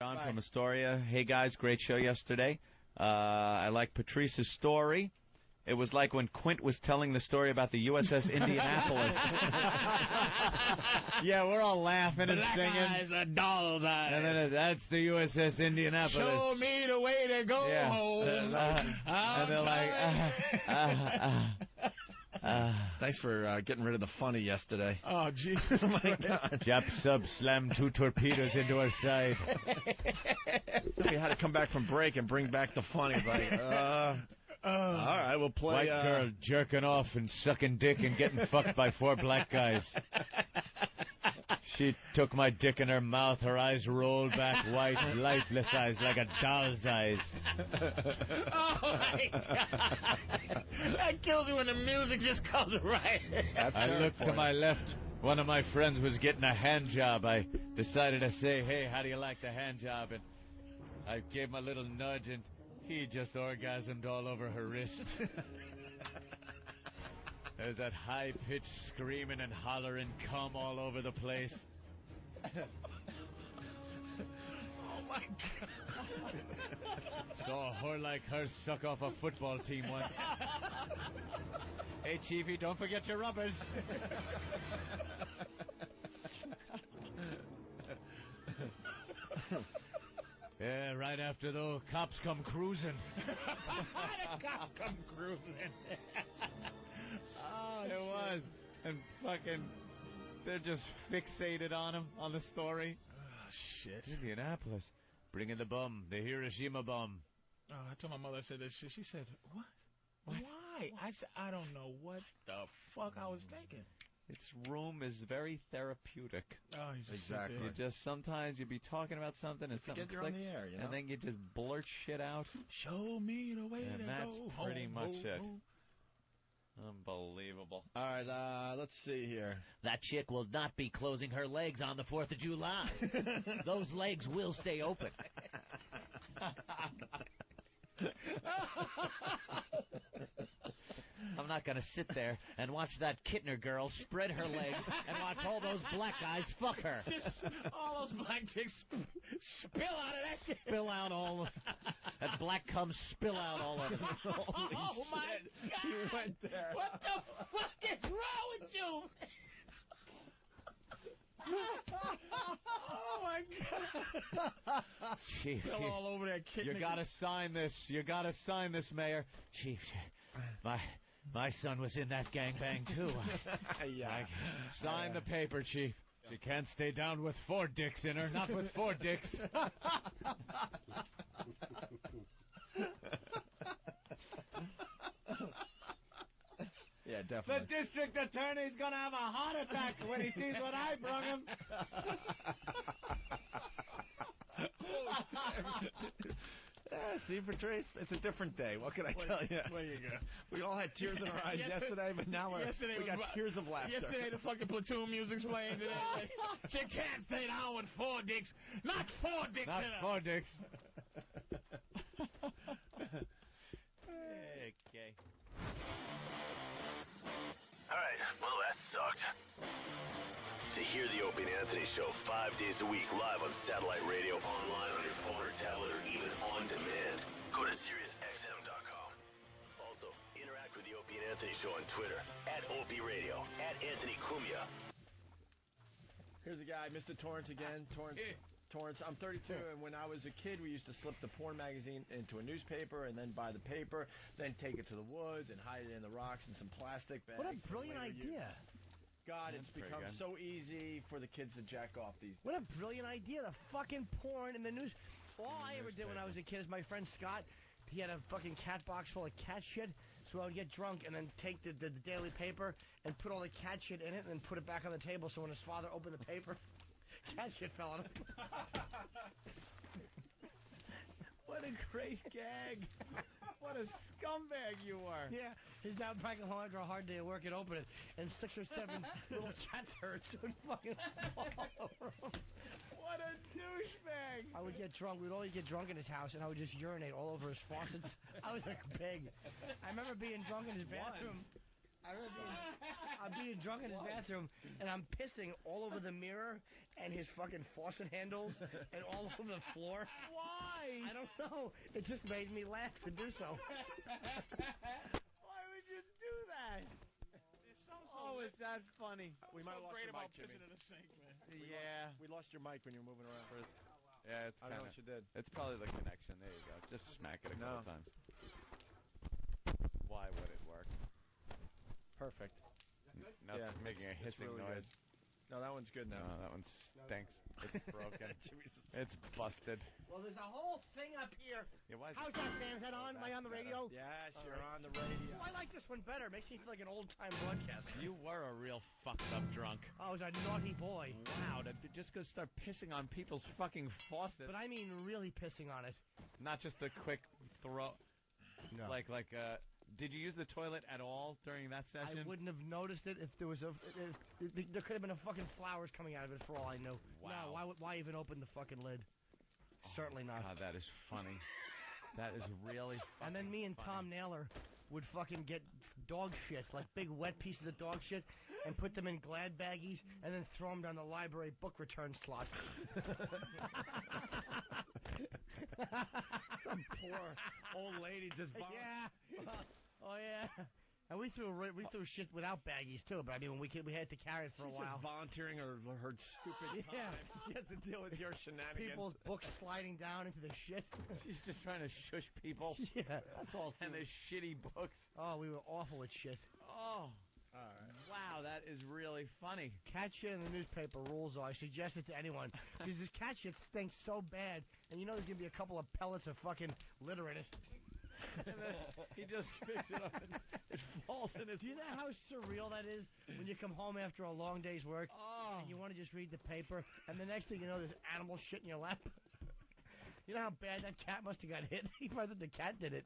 John from Astoria. Hey, guys, great show yesterday. I like Patrice's story. It was like when Quint was telling the story about the USS Indianapolis. Yeah, we're all laughing and Black singing. eyes are doll's eyes. And then that's the USS Indianapolis. Show me the way to go home. And they're like, Thanks for getting rid of the funny yesterday. Oh, Jesus. My God. Jap sub slammed 2 torpedoes into her side. We had to come back from break and bring back the funny. It's like, all right, we'll play. White girl jerking off and sucking dick and getting fucked by 4 black guys. She took my dick in her mouth. Her eyes rolled back, white, lifeless eyes like a doll's eyes. Oh, my God. That kills you when the music just comes right. I looked to my left. One of my friends was getting a hand job. I decided to say, hey, how do you like the hand job? And I gave him a little nudge, and he just orgasmed all over her wrist. There's that high-pitched screaming and hollering cum all over the place. Oh, my God. Saw a whore like her suck off a football team once. Hey, Chiefy, don't forget your rubbers. Yeah, right after the cops come cruising. The cops come cruising. Oh, it was. And fucking, they're just fixated on him, on the story. Oh, shit. Indianapolis, bringing the bum, the Hiroshima bum. Oh, I told my mother, I said this shit. She said, what? Why? I said, I don't know what the fuck I was thinking. Its room is very therapeutic. Oh, you just Exactly. sit You there. just sometimes you be talking about something and something Get you're on clicks, the air, you know? and then you just blurt shit out. Show me the way And to that's go pretty home, much it. home. Unbelievable. All right, let's see here. That chick will not be closing her legs on the 4th of July. Those legs will stay open. I'm not going to sit there and watch that Kittner girl spread her legs and watch all those black guys fuck her. Just all those black chicks spill out of that shit. Spill out all that black cum, spill out all of it. Oh, my God. You went there. What the fuck is wrong with you? Oh, my God. Chief, Spill all over that kid. you gotta sign this. You gotta sign this, Mayor. Chief, my son was in that gangbang too. Yeah. Sign the paper, Chief. She can't stay down with 4 dicks in her. Not with 4 dicks. Yeah, The definitely. district attorney's gonna have a heart attack when he sees what I brung him. Yeah, see, Patrice, it's a different day. What can I tell you? There you go. We all had tears in our eyes yesterday, but now we got tears of laughter. Yesterday, the fucking platoon music's playing today. She can't stay down with 4 dicks. Not 4 dicks in Not her. 4 dicks. Okay. All right, well, that sucked. To hear the Opie and Anthony Show 5 days a week live on satellite radio, online on your phone or tablet, or even on demand, go to SiriusXM.com. Also, interact with the Opie and Anthony Show on Twitter, @Opie Radio, @Anthony Cumia. Here's a guy, Mr. Torrance again. Torrance, I'm 32, and when I was a kid, we used to slip the porn magazine into a newspaper and then buy the paper, then take it to the woods and hide it in the rocks in some plastic bags. What a brilliant idea. God, it's pretty become good. so easy for the kids to jack off these days. What a brilliant idea. The fucking porn in the news. All I ever did when I was a kid is my friend Scott, he had a fucking cat box full of cat shit. So I would get drunk and then take the daily paper and put all the cat shit in it and then put it back on the table so when his father opened the paper, cat shit fell on him. What a great gag. What a scumbag you are. Yeah, he's now back at home after a hard day at work and open it, and 6 or 7 little cat turds would fucking fall over him. What a douchebag. I would get drunk. We'd all get drunk in his house, and I would just urinate all over his faucets. I was like a pig. I remember being drunk in his bathroom. I'm being drunk in his bathroom, and I'm pissing all over the mirror and his fucking faucet handles and all over the floor. Why? I don't know. It just made me laugh to do so. Why would you do that? Oh, is that funny? We might have lost great your about mic, Jimmy. pissing in a sink, man. Yeah. We lost your mic when you were moving around. Yeah, it's I don't know kind what you did. It's probably the connection. There you go. Just smack it a couple No. times. Why would it work? Perfect. Now Yeah, it's making a it's hissing really noise. No, that one's good now. No, that one stinks. It's broken. It's busted. Well, there's a whole thing up here. Yeah, why is How's that, man? Is that on? Am I on the radio? Yes, you're on the radio. Oh, I like this one better. Makes me feel like an old-time broadcaster. You were a real fucked up drunk. I was a naughty boy. Wow, just go start pissing on people's fucking faucet. But I mean really pissing on it. Not just a quick throw. No. Did you use the toilet at all during that session? I wouldn't have noticed it if there was there could have been a fucking flowers coming out of it for all I knew. Wow. No, why even open the fucking lid? Certainly not. God, that is funny. That is really funny. And then me and Tom Naylor would fucking get dog shit, like big wet pieces of dog shit, and put them in Glad baggies, and then throw them down the library book return slot. Some poor old lady just Yeah. Oh yeah. And we threw shit without baggies too, but I mean we had to carry it for a while. just volunteering her stupid Yeah. time. She has to deal with your shenanigans. People's books sliding down into the shit. She's just trying to shush people. Yeah, that's all. And their shitty books. Oh, we were awful at shit. Oh. All right. Wow, that is really funny. Cat shit in the newspaper rules, though. I suggest it to anyone. Because this cat shit stinks so bad, and you know there's going to be a couple of pellets of fucking litter in it. And then he just picks it up and it falls in his... Do you know how surreal that is when you come home after a long day's work and you want to just read the paper, and the next thing you know there's animal shit in your lap? You know how bad that cat must have got hit? He probably thought the cat did it.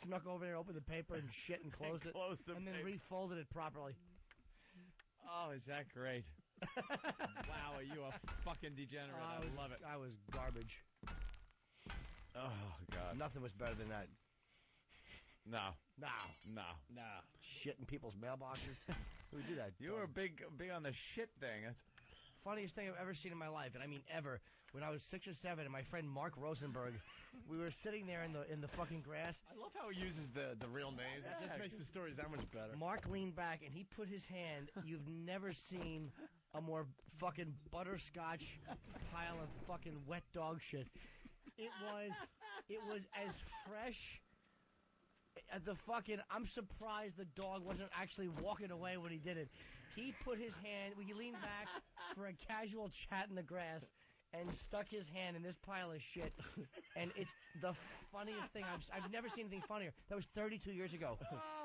Snuck over there, opened the paper and shit and closed it. And then refolded it properly. Oh, is that great? Wow, are you a fucking degenerate? I love it. I was garbage. Oh, God. Nothing was better than that. No. No. Shit in people's mailboxes. Who would do that? You were big on the shit thing. That's... Funniest thing I've ever seen in my life, and I mean ever. When I was 6 or 7, and my friend Mark Rosenberg, we were sitting there in the fucking grass. I love how he uses the real names. It just makes the stories that much better. Mark leaned back and he put his hand. You've never seen a more fucking butterscotch pile of fucking wet dog shit. It was as fresh as the fucking. I'm surprised the dog wasn't actually walking away when he did it. He put his hand. We leaned back for a casual chat in the grass. And stuck his hand in this pile of shit, and it's the funniest thing. I've never seen anything funnier. That was 32 years ago,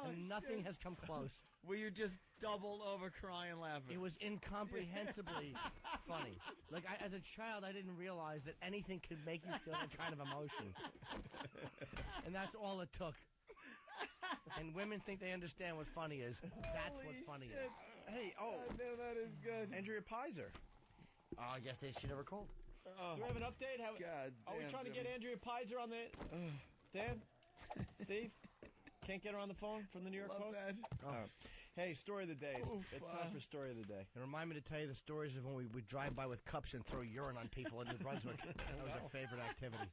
and nothing has come close. Were you just doubled over crying laughing? It was incomprehensibly funny. Like, as a child, I didn't realize that anything could make you feel that kind of emotion. And that's all it took. And women think they understand what funny is. That's what funny is. Hey, that is good. Andrea Pizer. Oh, I guess she never called. Do we have an update? Are we trying to get Andrea Pizer on the... Dan? Steve? Can't get her on the phone from the New York Post? Hey, story of the day. It's time for story of the day. And remind me to tell you the stories of when we would drive by with cups and throw urine on people in New Brunswick. That was our favorite activity.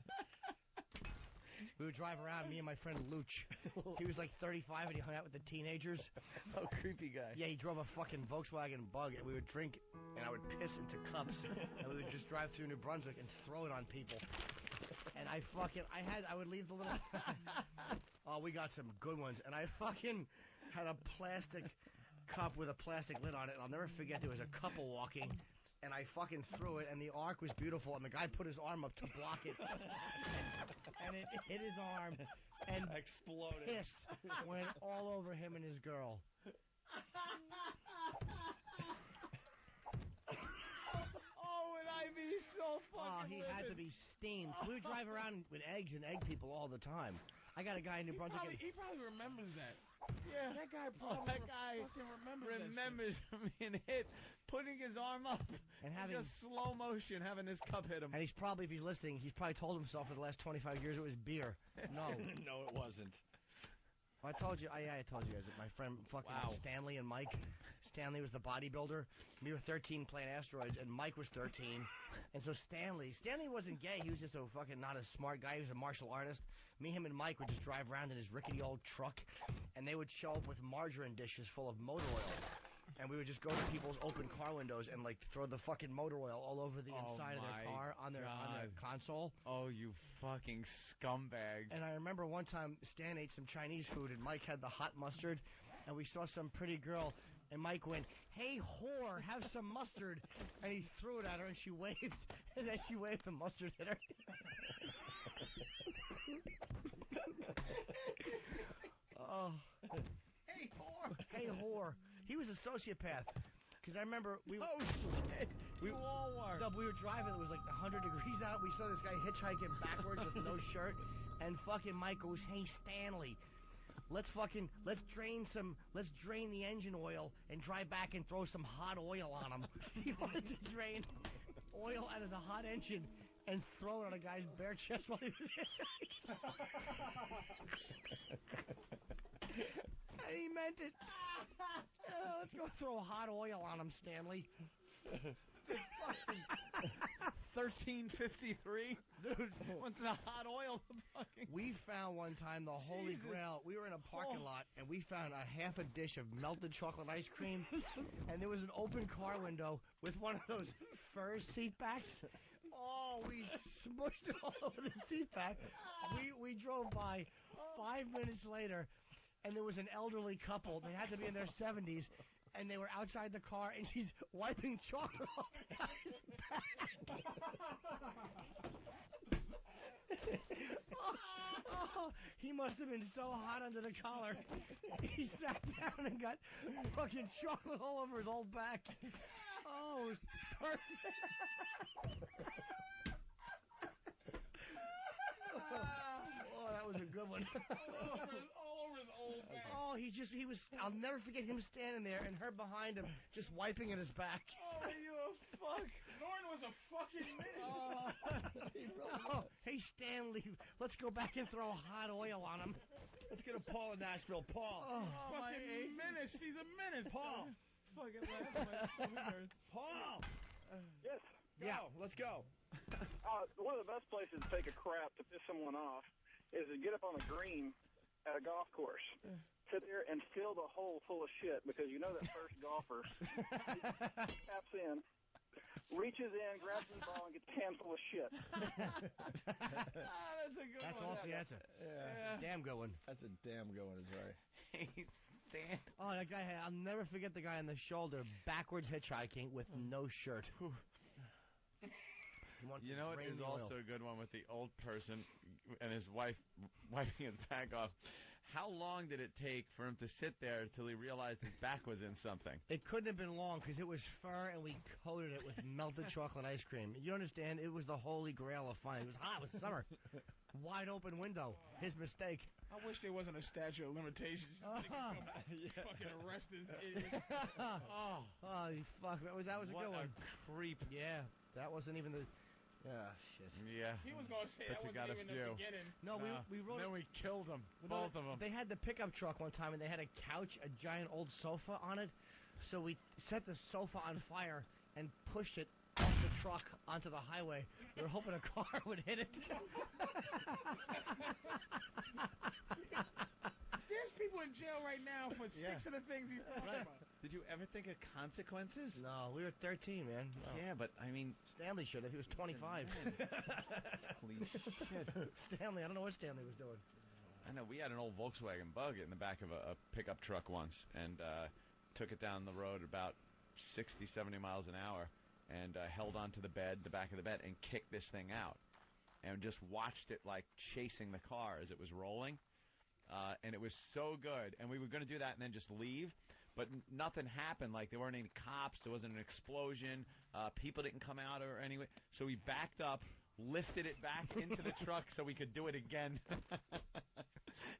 We would drive around, me and my friend Luch. He was like 35 and he hung out with the teenagers. Oh, creepy guy. Yeah, he drove a fucking Volkswagen Bug, and we would drink, and I would piss into cups, and we would just drive through New Brunswick and throw it on people. And I would leave the little... Oh, we got some good ones. And I fucking had a plastic cup with a plastic lid on it, and I'll never forget there was a couple walking, and I fucking threw it, and the arc was beautiful, and the guy put his arm up to block it, and it hit his arm, and exploded. Piss went all over him and his girl. Oh, would I be so fucking Oh, he had to be steamed. We would drive around with eggs and egg people all the time. I got a guy in New Brunswick. He probably remembers that. Yeah. That guy Oh, probably that guy remembers being hit, putting his arm up, And having- just slow motion, having his cup hit him. And he's probably, if he's listening, he's probably told himself for the last 25 years it was beer. No. No, it wasn't. I told you. I told you guys that my friend fucking Stanley and Mike. Stanley was the bodybuilder. We were 13 playing asteroids, and Mike was 13. And so Stanley wasn't gay. He was just a fucking not a smart guy. He was a martial artist. Me, him, and Mike would just drive around in his rickety old truck, and they would show up with margarine dishes full of motor oil. And we would just go to people's open car windows and like throw the fucking motor oil all over the inside of their car on their console. Oh, you fucking scumbag. And I remember one time Stan ate some Chinese food and Mike had the hot mustard, and we saw some pretty girl, and Mike went, "Hey whore, have some mustard," and he threw it at her and she waved, and then she waved the mustard at her. Oh. Hey whore. Hey whore. He was a sociopath. Because I remember we all were. We were driving. It was like 100 degrees out. We saw this guy hitchhiking backwards with no shirt. And fucking Mike goes, "Hey Stanley, let's drain the engine oil and drive back and throw some hot oil on him." He wanted to drain oil out of the hot engine and throw it on a guy's bare chest while he was hitchhiking. And he meant it. Let's go throw hot oil on him, Stanley. 1353, dude. What's the hot oil? We found one time the Holy Grail. We were in a parking lot and we found a half a dish of melted chocolate ice cream, and there was an open car window with one of those fur seat backs. Oh, we smushed it all over the seat back. We drove by 5 minutes later. And there was an elderly couple. They had to be in their 70s, and they were outside the car, and she's wiping chocolate off the guy's back. He must have been so hot under the collar. He sat down and got fucking chocolate all over his old back. Oh, it was perfect. Oh, that was a good one. Oh, I'll never forget him standing there and her behind him just wiping at his back. Oh, you a fuck. Norton was a fucking menace. Oh, hey, Stanley, let's go back and throw hot oil on him. Let's get a Paul in Nashville. Paul. Oh, my menace. He's a menace. Paul. Fucking laugh. Paul. Yes. Yeah, let's go. One of the best places to take a crap to piss someone off is to get up on a green at a golf course. Sit there and fill the hole full of shit, because you know that first golfer taps in, reaches in, grabs the ball, and gets a handful of shit. That's a good one. That's also the answer. Yeah. Damn good one. That's a damn good one, is right. Hey, Stan. Oh, that guy, I'll never forget the guy on the shoulder, backwards hitchhiking with no shirt. You know what is also a good one with the old person and his wife wiping his back off? How long did it take for him to sit there till he realized his back was in something? It couldn't have been long because it was fur and we coated it with melted chocolate ice cream. You understand? It was the Holy Grail of fun. It was hot. It was summer. Wide open window. His mistake. I wish there wasn't a statute of limitations. Fucking arrest this idiot. Oh, fuck. That was a good one. What a creep. Yeah, that wasn't even the... shit. Yeah. He was going to say but that wasn't even the beginning. No, we wrote... Then we killed them. Both of them. They had the pickup truck one time, and they had a couch, a giant old sofa on it. So we set the sofa on fire and pushed it off the truck onto the highway. We were hoping a car would hit it. There's people in jail right now for 6 of the things he's talking about. Did you ever think of consequences? No, we were 13, man. No. Yeah, but I mean... Stanley should have. He was 25. Holy shit. Stanley, I don't know what Stanley was doing. I know. We had an old Volkswagen Bug in the back of a pickup truck once, and took it down the road about 60, 70 miles an hour, and held onto the back of the bed, and kicked this thing out. And just watched it, like, chasing the car as it was rolling. And it was so good. And we were going to do that and then just leave. But nothing happened. Like, there weren't any cops. There wasn't an explosion. People didn't come out or anyway. So we backed up, lifted it back into the truck so we could do it again.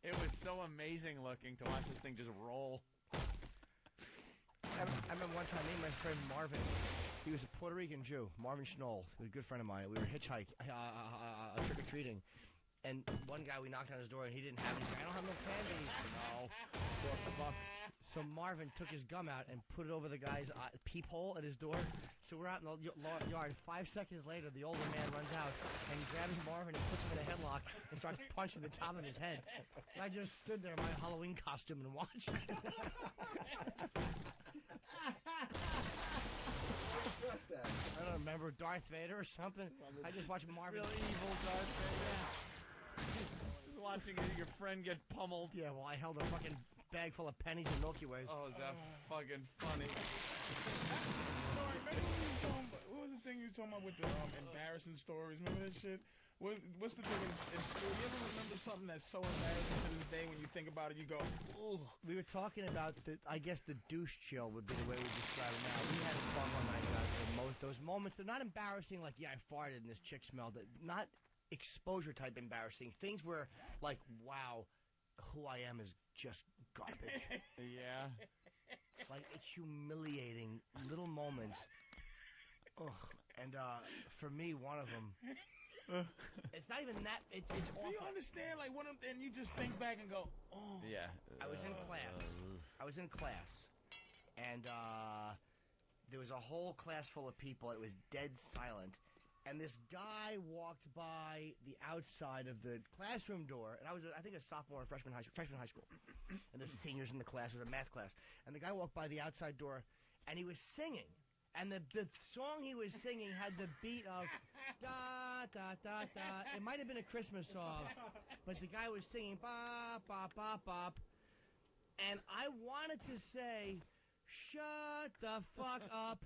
It was so amazing looking to watch this thing just roll. I remember one time, me and my friend Marvin, he was a Puerto Rican Jew, Marvin Schnoll, he was a good friend of mine. We were hitchhiking, trick-or-treating. And one guy, we knocked on his door, and he didn't have anything. I don't have no candy. No. What the fuck? So Marvin took his gum out and put it over the guy's peephole at his door. So we're out in the yard. 5 seconds later, the older man runs out and grabs Marvin and puts him in a headlock and starts punching the top of his head. And I just stood there in my Halloween costume and watched. I don't remember, Darth Vader or something. I just watched Marvin. Real evil Darth Vader. Just watching your friend get pummeled. Yeah, well, I held a fucking bag full of pennies and Milky Ways. Oh, is that fucking funny? Sorry, remember what was the thing you were talking about with the embarrassing stories? Remember that shit? What's the thing in school? You ever remember something that's so embarrassing to this day when you think about it, you go, ooh. We were talking about, I guess the douche chill would be the way we describe it now. We had fun one night about those moments. They're not embarrassing like, yeah, I farted and this chick smelled it. Not exposure type embarrassing. Things where, like, wow, who I am is just garbage. Yeah. Like, it's humiliating little moments. Ugh. And for me, one of them... It's not even that. It's awful. Do you understand? Like, and you just think back and go, oh. Yeah. I was in class. And there was a whole class full of people. It was dead silent. And this guy walked by the outside of the classroom door. And I think a sophomore or freshman high school. And there's seniors in the class. It was a math class. And the guy walked by the outside door, and he was singing. And the song he was singing had the beat of da da da da. It might have been a Christmas song, but the guy was singing bop bop bop bop. And I wanted to say, "Shut the fuck up,"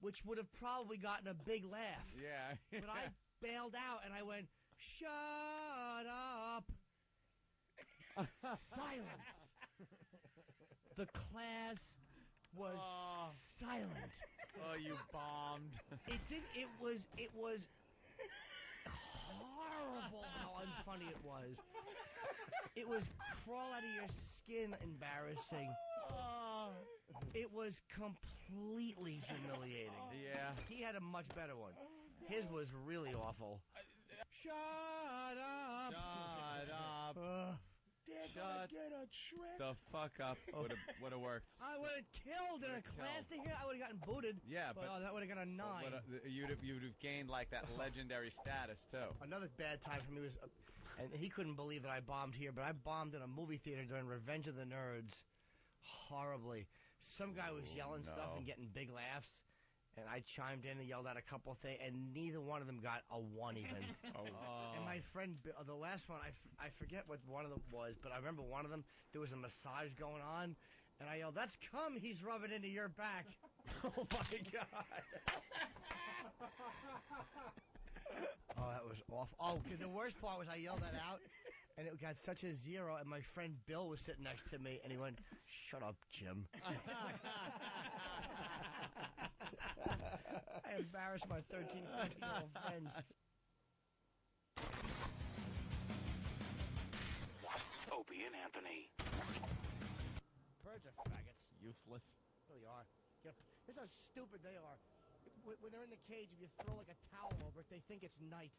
which would have probably gotten a big laugh. Yeah. But I bailed out and I went, "Shut up." Silence. The class was silent. Oh, you bombed. It was horrible how unfunny it was. It was crawl out of your skin embarrassing. It was completely humiliating. Yeah. He had a much better one. His was really awful. Shut up. Shut up. Shut the fuck up. Would have worked. I would have killed in a class to here. I would have gotten booted. Yeah, but that would have got a 9. You'd have gained like that legendary status too. Another bad time for me was, and he couldn't believe that I bombed here, but I bombed in a movie theater during Revenge of the Nerds, horribly. Some guy was yelling stuff and getting big laughs, and I chimed in and yelled out a couple things, and neither one of them got a 1 even. And my friend, the last one, I forget what one of them was, but I remember one of them, there was a massage going on, and I yelled, "That's cum he's rubbing into your back." Oh, my God. Oh, that was awful. Oh, the worst part was I yelled that out, and it got such a 0, and my friend Bill was sitting next to me, and he went, "Shut up, Jim." I embarrassed my 13, 14-year-old friends. Opie and Anthony. Birds are faggots. Useless. Really are. This is how stupid they are. When they're in the cage, if you throw like a towel over it, they think it's night.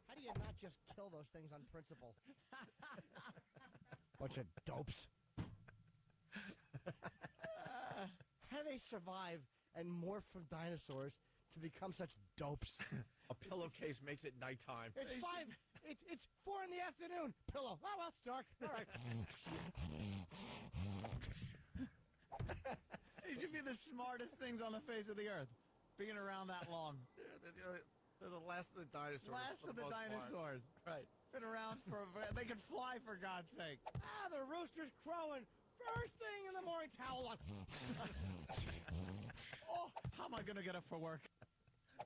How do you not just kill those things on principle? Bunch of dopes. How do they survive and morph from dinosaurs to become such dopes? A pillowcase makes it nighttime. It's 5. It's 4 in the afternoon. Pillow. Oh, well, it's dark. All right. These should be the smartest things on the face of the earth. Being around that long. They're the last of the dinosaurs. Last of the dinosaurs. Right. Been around for. They can fly, for God's sake. The rooster's crowing. First thing in the morning, towel on. Oh, how am I going to get up for work?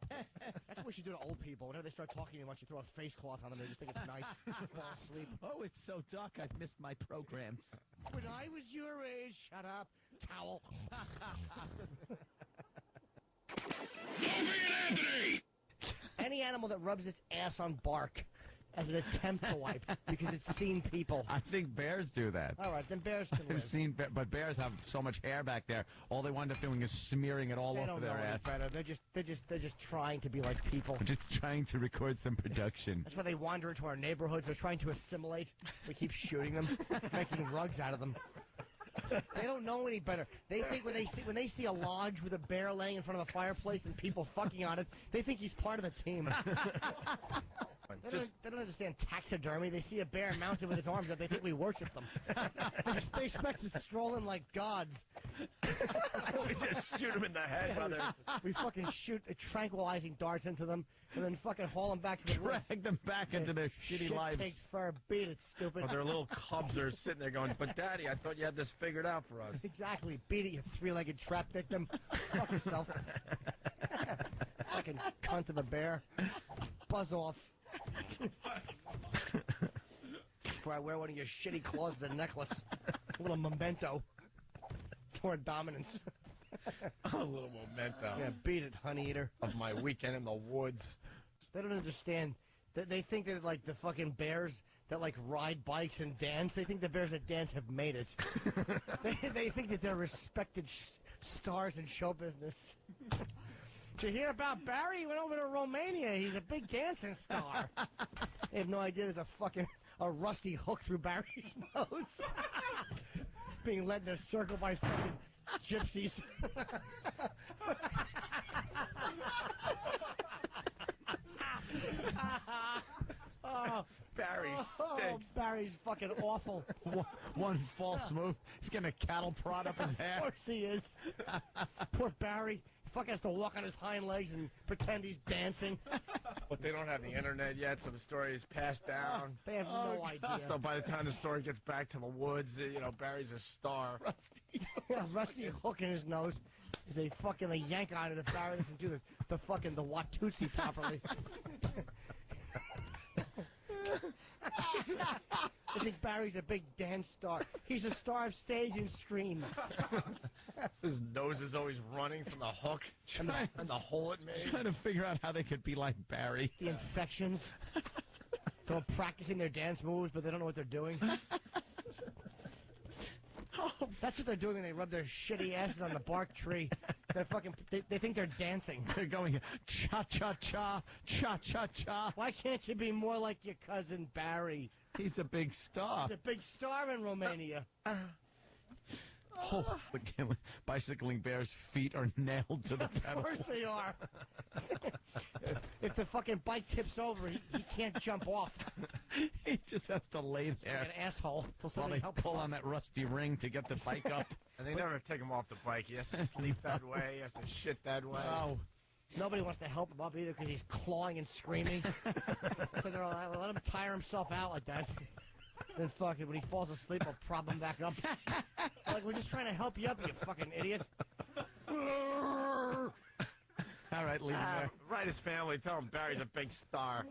That's what you do to old people. Whenever they start talking too much, you throw a face cloth on them. They just think it's night. Fall asleep. Oh, it's so dark. I've missed my programs. When I was your age, shut up. Towel. Any animal that rubs its ass on bark as an attempt to wipe because it's seen people. I think bears do that. All right, then bears can I've live. seen, but bears have so much hair back there. All they wind up doing is smearing it all They over don't know their any ass. better. They're just trying to be like people. We're just trying to record some production. That's why they wander into our neighborhoods. They're trying to assimilate. We keep shooting them, making rugs out of them. They don't know any better. They think when they see a lodge with a bear laying in front of a fireplace and people fucking on it, they think he's part of the team. They don't understand taxidermy. They see a bear mounted with his arms up. They think we worship them. They expect to stroll in like gods. We just shoot them in the head, brother. We fucking shoot tranquilizing darts into them and then fucking haul them back to the woods. Drag them back into their shitty lives. Shit-caked fur. Beat it, stupid. Their little cubs are sitting there going, but Daddy, I thought you had this figured out for us. Exactly. Beat it, you three-legged trap victim. Fuck yourself. Fucking cunt of the bear. Buzz off. Before I wear one of your shitty claws as a necklace. A little memento. Toward dominance. A little memento Yeah, beat it, honey eater. of my weekend in the woods. They don't understand. They think that, like, the fucking bears that, like, ride bikes and dance, they think the bears that dance have made it. They think that they're respected stars in show business. Did you hear about Barry? He went over to Romania. He's a big dancing star. They have no idea there's a rusty hook through Barry's nose. Being led in a circle by fucking gypsies. Oh, Barry oh, stinks. Barry's fucking awful. One false move, he's getting a cattle prod up his Of hair. course he is. Poor Barry. Fuck has to walk on his hind legs and pretend he's dancing. But they don't have the internet yet, so the story is passed down. They have no idea. So by the time the story gets back to the woods, Barry's a star. Rusty hook in his nose. As they yank on it if Barry doesn't do the Watusi properly. I think Barry's a big dance star. He's a star of stage and screen. His nose is always running from the hook and the hole it made. Trying to figure out how they could be like Barry. The infections. They're all practicing their dance moves, but they don't know what they're doing. That's what they're doing when they rub their shitty asses on the bark tree. They think they're dancing. They're going cha-cha-cha, cha-cha-cha. Why can't you be more like your cousin Barry? He's a big star. The big star in Romania. Oh, bicycling bears' feet are nailed to the Of pedals. course they are. If the fucking bike tips over, he can't jump off. He just has to lay there Like an asshole. Till while somebody they helps pull him. on that rusty ring to get the bike up. And they never take him off the bike. He has to sleep that way. He has to shit that way. Oh. Nobody wants to help him up either because he's clawing and screaming. So they're all like, let him tire himself out like that. Then fucking when he falls asleep, I'll prop him back up. Like, we're just trying to help you up, you fucking idiot. All right, leave him there. Write his family. Tell him Barry's a big star.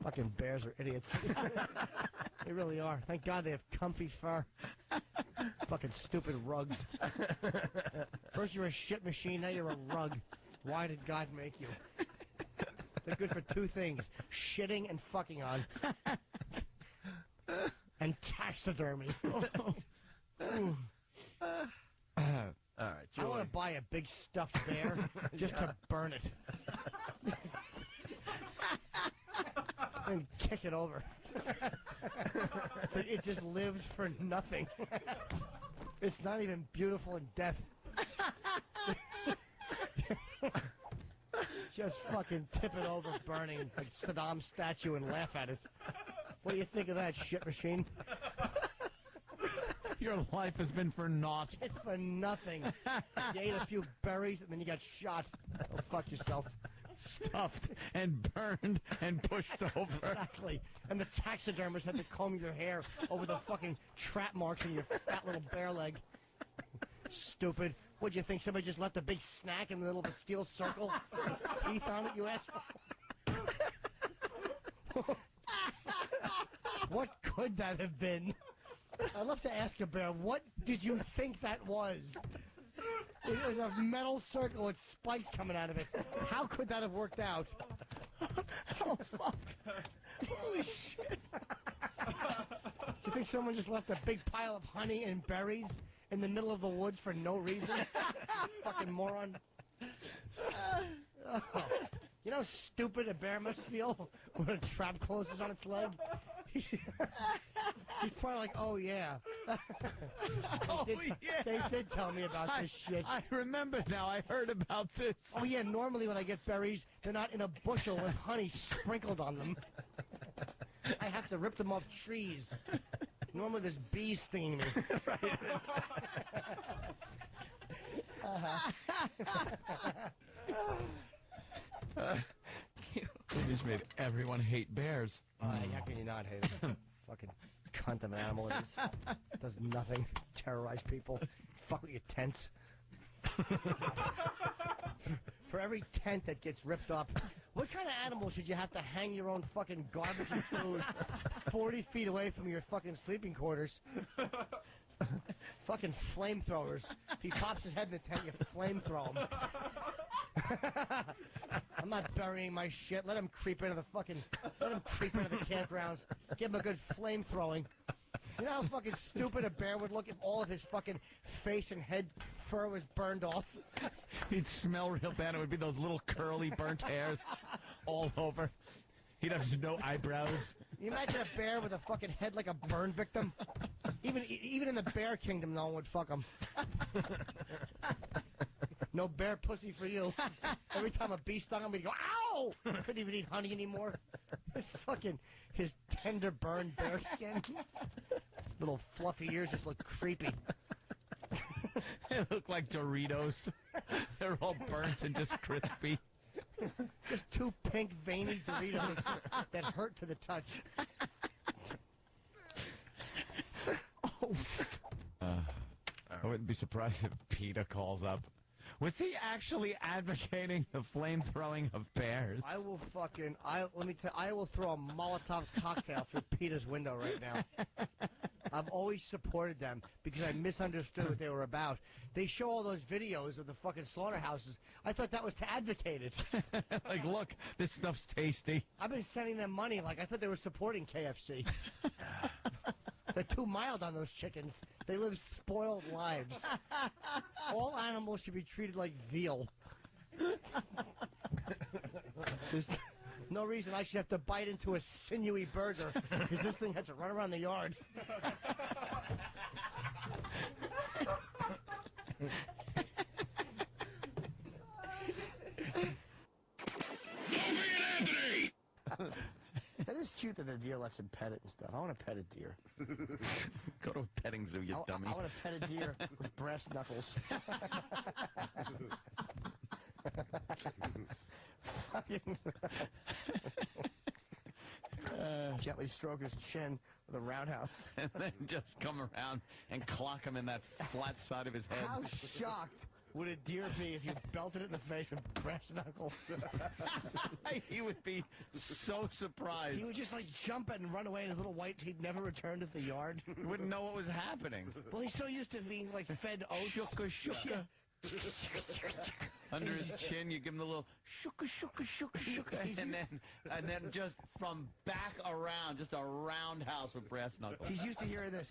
Fucking bears are idiots. They really are. Thank God they have comfy fur. Fucking stupid rugs. First you're a shit machine, now you're a rug. Why did God make you? They're good for two things. Shitting and fucking on. And taxidermy. All right, I want Julie. to buy a big stuffed bear just to burn it. And kick it over. So it just lives for nothing. It's not even beautiful in death. Just fucking tip it over burning like Saddam's statue and laugh at it. What do you think of that shit machine? Your life has been for naught. It's for nothing. You ate a few berries and then you got shot. Oh, fuck yourself. Stuffed and burned and pushed over. Exactly. And the taxidermist had to comb your hair over the fucking trap marks in your fat little bear leg. Stupid. What'd you think? Somebody just left a big snack in the middle of a steel circle with teeth on it, you asshole? What could that have been? I'd love to ask a bear, what did you think that was? It was a metal circle with spikes coming out of it. How could that have worked out? Oh, fuck. Holy shit. You think someone just left a big pile of honey and berries in the middle of the woods for no reason? Fucking moron. Oh. You know how stupid a bear must feel when a trap closes on its leg? He's probably like, oh, yeah. They did tell me about this shit. I remember now. I heard about this. Oh, yeah, normally when I get berries, they're not in a bushel with honey sprinkled on them. I have to rip them off trees. Normally there's bees stinging me. You just made everyone hate bears. How can you not hate it? Fucking cunt of an animal it is. Does nothing. Terrorize people. Fuck with your tents. For every tent that gets ripped up, what kind of animal should you have to hang your own fucking garbage and food 40 feet away from your fucking sleeping quarters? Fucking flamethrowers. If he pops his head in the tent, you flamethrow him. I'm not burying my shit. Let him creep into the campgrounds. Give him a good flamethrowing. You know how fucking stupid a bear would look if all of his fucking face and head fur was burned off? He'd smell real bad. It would be those little curly burnt hairs all over. He'd have no eyebrows. You imagine a bear with a fucking head like a burn victim? Even in the bear kingdom, no one would fuck him. No bear pussy for you. Every time a bee stung him, he'd go, ow! Couldn't even eat honey anymore. His tender burned bear skin. Little fluffy ears just look creepy. They look like Doritos. They're all burnt and just crispy. Just two pink veiny Doritos that hurt to the touch. I wouldn't be surprised if PETA calls up. Was he actually advocating the flamethrowing of bears? I will throw a Molotov cocktail through PETA's window right now. I've always supported them because I misunderstood what they were about. They show all those videos of the fucking slaughterhouses. I thought that was to advocate it. Like, look, this stuff's tasty. I've been sending them money like I thought they were supporting KFC. They're too mild on those chickens. They live spoiled lives. All animals should be treated like veal. There's no reason I should have to bite into a sinewy burger because this thing has to run around the yard. That is cute that the deer lets him pet it and stuff. I want to pet a deer. Go to a petting zoo, you dummy. I want to pet a deer with brass knuckles. Gently stroke his chin with a roundhouse. And then just come around and clock him in that flat side of his head. How shocked would a deer be if you belted it in the face with brass knuckles? He would be so surprised. He would just like jump and run away, and his little white teeth never return to the yard. He wouldn't know what was happening. Well, he's so used to being like fed oats. Shuka. Under his chin, you give him the little shuka, and then just from back around, just a roundhouse with brass knuckles. He's used to hearing this.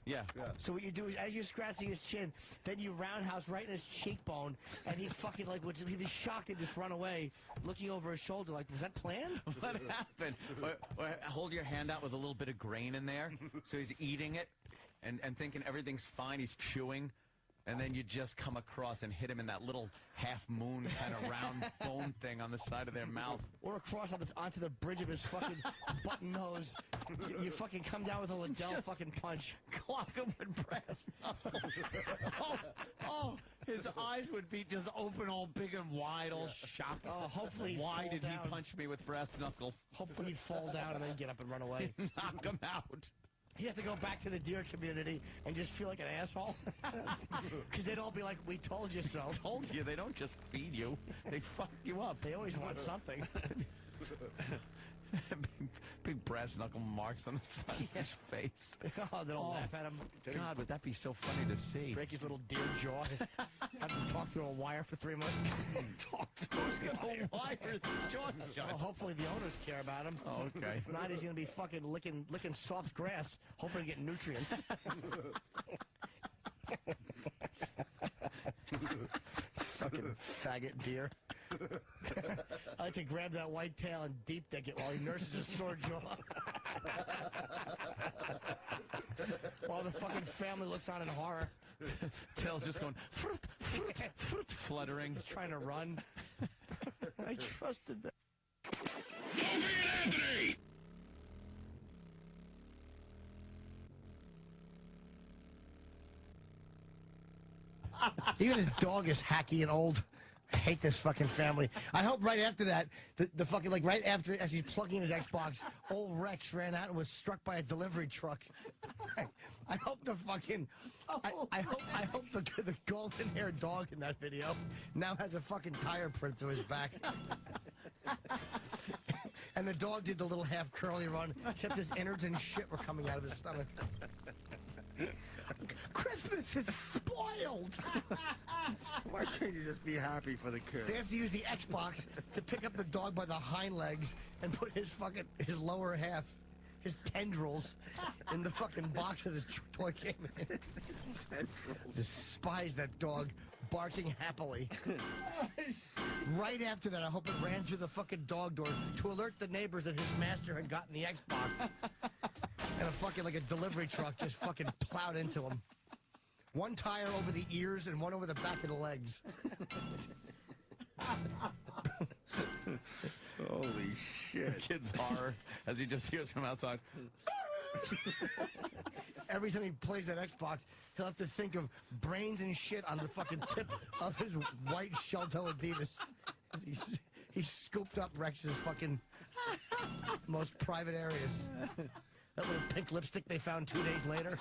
Yeah. So what you do is, as you're scratching his chin, then you roundhouse right in his cheekbone, and he fucking he'd be shocked and just run away, looking over his shoulder like, was that planned? What happened? Or hold your hand out with a little bit of grain in there, so he's eating it, and thinking everything's fine. He's chewing. And then you just come across and hit him in that little half-moon kind of round bone thing on the side of their mouth. Or across onto the bridge of his fucking button nose. You fucking come down with a Liddell just fucking punch. Clock him with brass knuckles. oh, his eyes would be just open all big and wide, all shocked. Oh, hopefully Why did down. he punch me with brass knuckles? Hopefully he'd fall down and then get up and run away. Knock him out. He has to go back to the deer community and just feel like an asshole. Because they'd all be like, we told you so. Told you. They don't just feed you. They fuck you up. They always want something. Big brass knuckle marks on the side of his face. Oh, they don't laugh at him. God, would that be so funny to see? Break his little deer jaw. Have to talk through a wire for 3 months. Who's gonna wire his jaw shut? Well, hopefully the owners care about him. Oh, okay. If not, he's going to be fucking licking soft grass, hoping to get nutrients. Fucking faggot deer. I like to grab that white tail and deep dick it while he nurses his sore jaw. While the fucking family looks on in horror. Tail's just going fluttering. He's trying to run. I trusted that. Anthony! Even his dog is hacky and old. I hate this fucking family. I hope right after that, the fucking, like, right after, as he's plugging his Xbox, old Rex ran out and was struck by a delivery truck. I hope the fucking, I hope the golden-haired dog in that video now has a fucking tire print through his back. And the dog did the little half curly run, except his innards and shit were coming out of his stomach. Christmas is spoiled! Why can't you just be happy for the kid? They have to use the Xbox to pick up the dog by the hind legs and put his lower half, his tendrils, in the fucking box that his toy came in. Despise that dog, barking happily. Right after that, I hope it ran through the fucking dog door to alert the neighbors that his master had gotten the Xbox. And a fucking, like a delivery truck just fucking plowed into him. One tire over the ears and one over the back of the legs. Holy shit. The kid's horror as he just hears from outside. Every time he plays that Xbox, he'll have to think of brains and shit on the fucking tip of his white shell-toe Adidas. He scooped up Rex's fucking most private areas. That little pink lipstick they found 2 days later.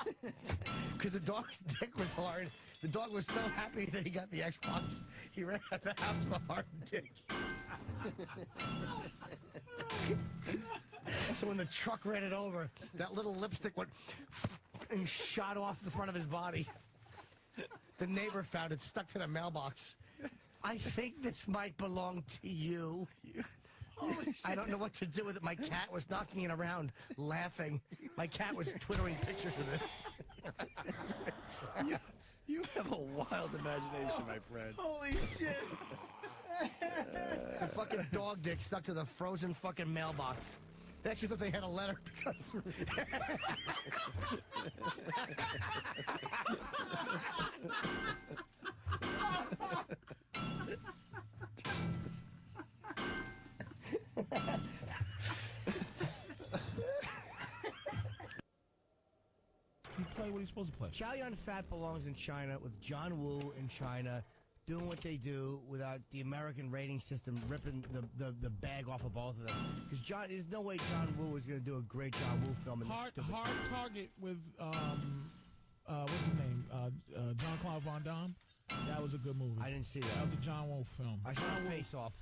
Because the dog's dick was hard. The dog was so happy that he got the Xbox, he ran out the house with a hard dick. So when the truck ran it over, that little lipstick went and shot off the front of his body. The neighbor found it stuck to the mailbox. I think this might belong to you. I don't know what to do with it. My cat was knocking it around, laughing. My cat was twittering pictures of this. You have a wild imagination, my friend. Holy shit. The fucking dog dick stuck to the frozen fucking mailbox. They actually thought they had a letter because... He play what he's supposed to play. Chow Yun Fat belongs in China with John Woo in China, doing what they do without the American rating system ripping the bag off of both of them. Because there's no way John Woo is going to do a great John Woo film in this stupid Hard Target with what's his name? Jean-Claude Van Damme. That was a good movie. I didn't see that. That was a John Woo film. I saw Face Off.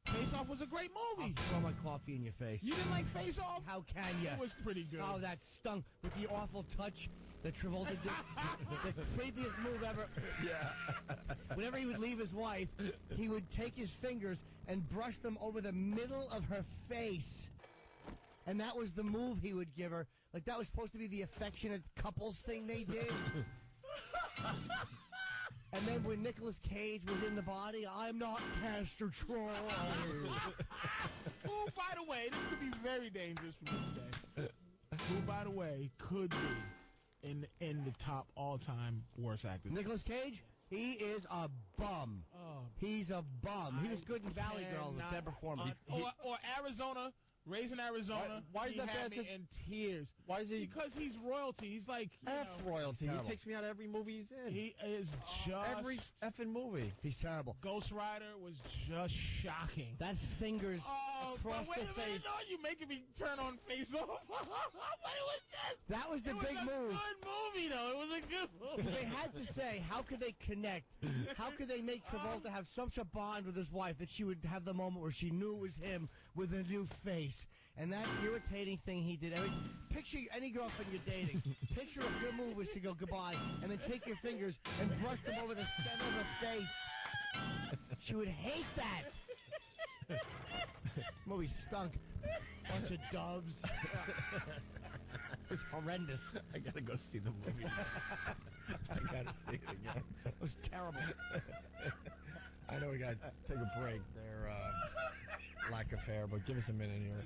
Face Off was a great movie. I'll throw my coffee in your face. You didn't like Face Off? How can you? It was pretty good. Oh, that stung with the awful touch that Travolta did. The creepiest move ever. Yeah. Whenever he would leave his wife, he would take his fingers and brush them over the middle of her face. And that was the move he would give her. Like, that was supposed to be the affectionate couples thing they did. And then when Nicolas Cage was in the body, I'm not Pastor Troy. Who, by the way, this could be very dangerous for me today. Who, by the way, could be in the top all-time worst actors. Nicolas Cage? He is a bum. Oh, He's a bum. He was good in Valley Girl with Deborah Foreman. Or Arizona. Raising Arizona. Why is that had bad? me in tears. Why is he Because he's royalty. He's like F royalty? Terrible. He takes me out of every movie he's in. He is just Every effing movie. He's terrible. Ghost Rider was just shocking. That finger's across wait the a minute, face. no, you making me turn on Face Off. What was this? That was the big It was move. a good movie, though. It was a good movie. They had to say, how could they connect? How could they make Travolta have such a bond with his wife that she would have the moment where she knew it was him with a new face? face. And that irritating thing he did. Picture any girlfriend you're dating. Picture if your move was to go goodbye and then take your fingers and brush them over the center of her face. She would hate that. Movie stunk. Bunch of doves. It was horrendous. I gotta go see the movie. I gotta see it again. It was terrible. I know we gotta take a break there, Lack Affair, but give us a minute here.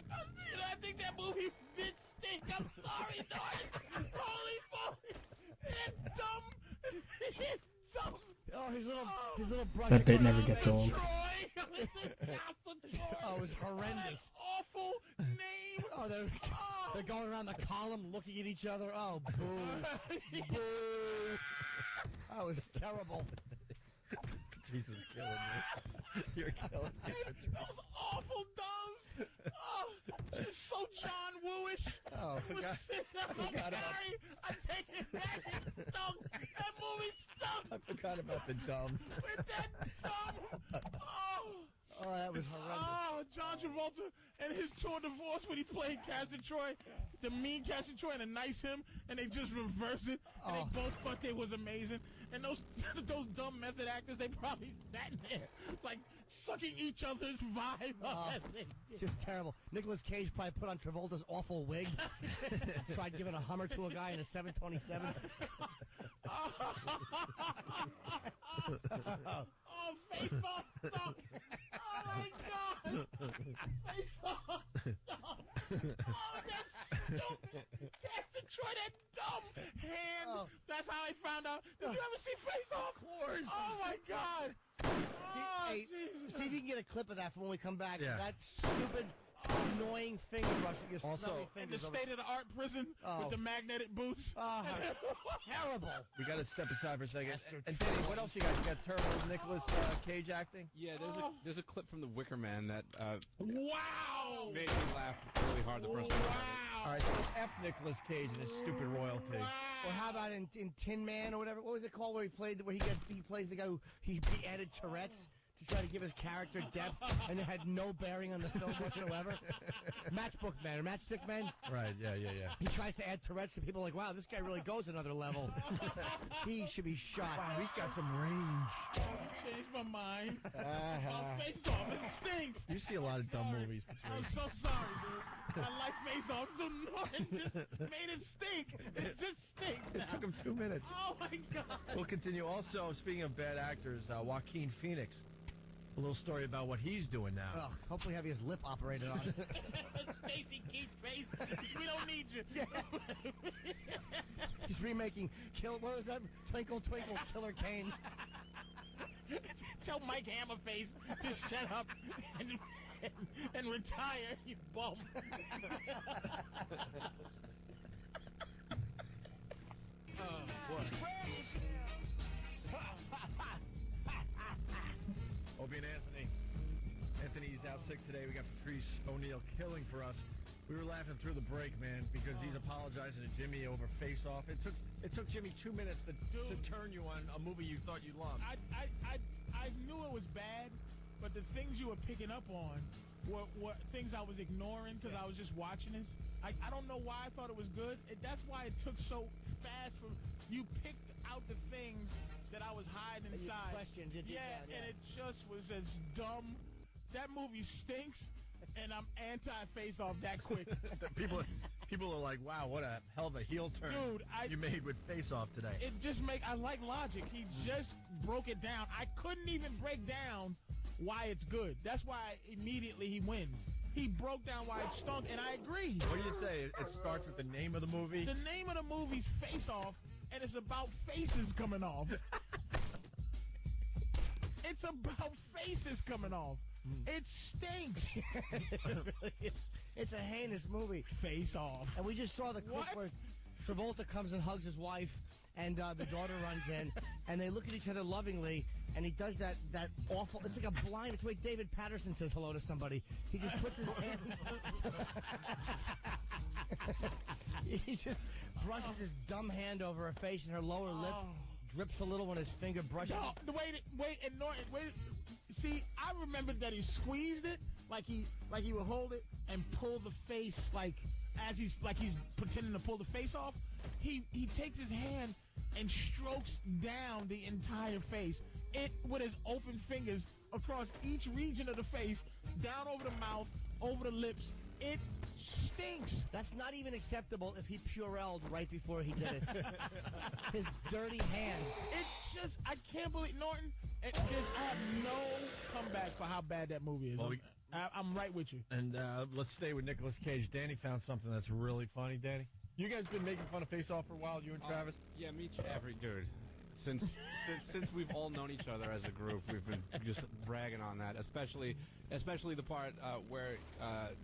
I think that movie did stink. I'm sorry, Norton. Holy moly. It's dumb. It's dumb. Oh, his little brush. That bit never gets old. Oh, it was horrendous. Awful name. Oh, they're going around the column looking at each other. Oh, boo. Boo. That was terrible. Jesus is killing me. You're killing me. Those awful doves. Oh, just so John Woo-ish. Oh, I forgot about I take it back. It stunk. That movie stunk. I forgot about the dumbs. With that dumb. Oh, that was horrendous. Oh, John Travolta and his tour divorce when he played Castor Troy, the mean Castor Troy, and the nice him, and they just reversed it, and they both thought they was amazing. And those dumb method actors, they probably sat in there like sucking each other's vibe up. Just terrible. Nicolas Cage probably put on Travolta's awful wig. Tried giving a Hummer to a guy in a 727. Oh, Face Off stunk. Oh, my God. Face Off stunk. Oh, that's stupid. Castor Troy, that dumb hand. Oh. That's how I found out. Did you ever see Face Off? Of course. Oh, my God. Oh, Hey, Jesus. see if you can get a clip of that for when we come back. Yeah. That stupid, annoying finger brush with your Also- smelly In the fingers. state-of-the-art prison with the magnetic boots. Oh, terrible. We gotta step aside for a second. And Danny, what else you got? You got Turbo Nicolas Cage acting? Yeah, there's a clip from The Wicker Man that Wow. made me laugh really hard the first time. All right, so F Nicolas Cage and his stupid royalty. Or how about in Tin Man or whatever? What was it called where he plays the guy who he added Tourette's to try to give his character depth, and it had no bearing on the film whatsoever. Matchbook Man or Matchstick Man. Right, yeah. He tries to add Tourette's, and people are like, wow, this guy really goes another level. He should be shot. Wow, he's got some range. Changed my mind. Face Off, it stinks. You see a lot of dumb movies, I'm Patrice. so sorry, dude. I like Face Off, so Norton just made it stink. It just stinks now. It took him 2 minutes. Oh, my God. We'll continue. Also, speaking of bad actors, Joaquin Phoenix. A little story about what he's doing now. Ugh, hopefully have his lip operated on. Stacy Keith Face, we don't need you. He's remaking what was that? Twinkle Twinkle Killer Kane. Tell Mike Hammerface to shut up and retire, you bum. Opie and Anthony. Anthony's out sick today. We got Patrice O'Neill killing for us. We were laughing through the break, man, because he's apologizing to Jimmy over Face Off. It took Jimmy 2 minutes to turn you on a movie you thought you loved. I knew it was bad, but the things you were picking up on were things I was ignoring because I was just watching this. I don't know why I thought it was good. That's why it took so fast. You picked out the things that I was hiding And you inside. questioned it, Yeah, and it just was as dumb. That movie stinks, and I'm anti-Face Off that quick. People are like, wow, what a hell of a heel turn Dude, you made with Face Off today. It just I like logic. He just broke it down. I couldn't even break down why it's good. That's why immediately he wins. He broke down why it stunk, and I agree. What do you say? It starts with the name of the movie? The name of the movie's Face Off, and it's about faces coming off. It's about faces coming off. It stinks. It's a heinous movie. Face Off. And we just saw the clip What? where Travolta comes and hugs his wife, and the daughter runs in, and they look at each other lovingly, and he does that awful, it's like a blind, it's the way David Patterson says hello to somebody. He just puts his hand, he just brushes his dumb hand over her face, and her lower lip drips a little when his finger brushes. No, wait, and Norton, wait. See, I remembered that he squeezed it, like he would hold it and pull the face like as he's pretending to pull the face off. He takes his hand and strokes down the entire face. It with his open fingers across each region of the face, down over the mouth, over the lips. It stinks. That's not even acceptable if he Purelled right before he did it. His dirty hands. It just, I can't believe, Norton, I have no comeback for how bad that movie is. Well, I'm right with you. And let's stay with Nicolas Cage. Danny found something that's really funny, Danny. You guys been making fun of Face Off for a while, you and Travis? Yeah, me too. Every dude. Since we've all known each other as a group, we've been just bragging on that. Especially the part where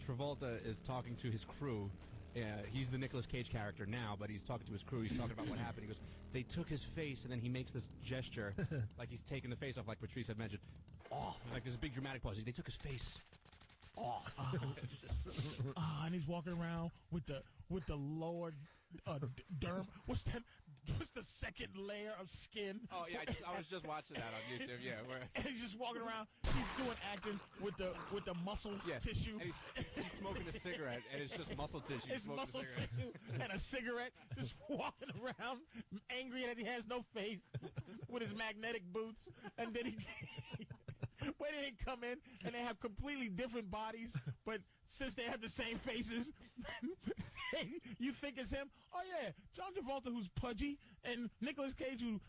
Travolta is talking to his crew. He's the Nicolas Cage character now, but he's talking to his crew. He's talking about what happened. He goes, they took his face, and then he makes this gesture like he's taking the face off, like Patrice had mentioned. Oh, like this big dramatic pause. They took his face. Oh, it's just. And he's walking around with the lower derm. What's that? What's the second layer of skin? Oh yeah, I was just watching that on YouTube. Yeah, where and he's just walking around. He's doing acting with the muscle tissue. And he's smoking a cigarette, and it's just muscle tissue. It's muscle tissue and a cigarette. Just walking around, angry that he has no face, with his magnetic boots, and then when they come in and they have completely different bodies, but since they have the same faces, you think it's him. Oh yeah, John Travolta, who's pudgy, and Nicolas Cage, who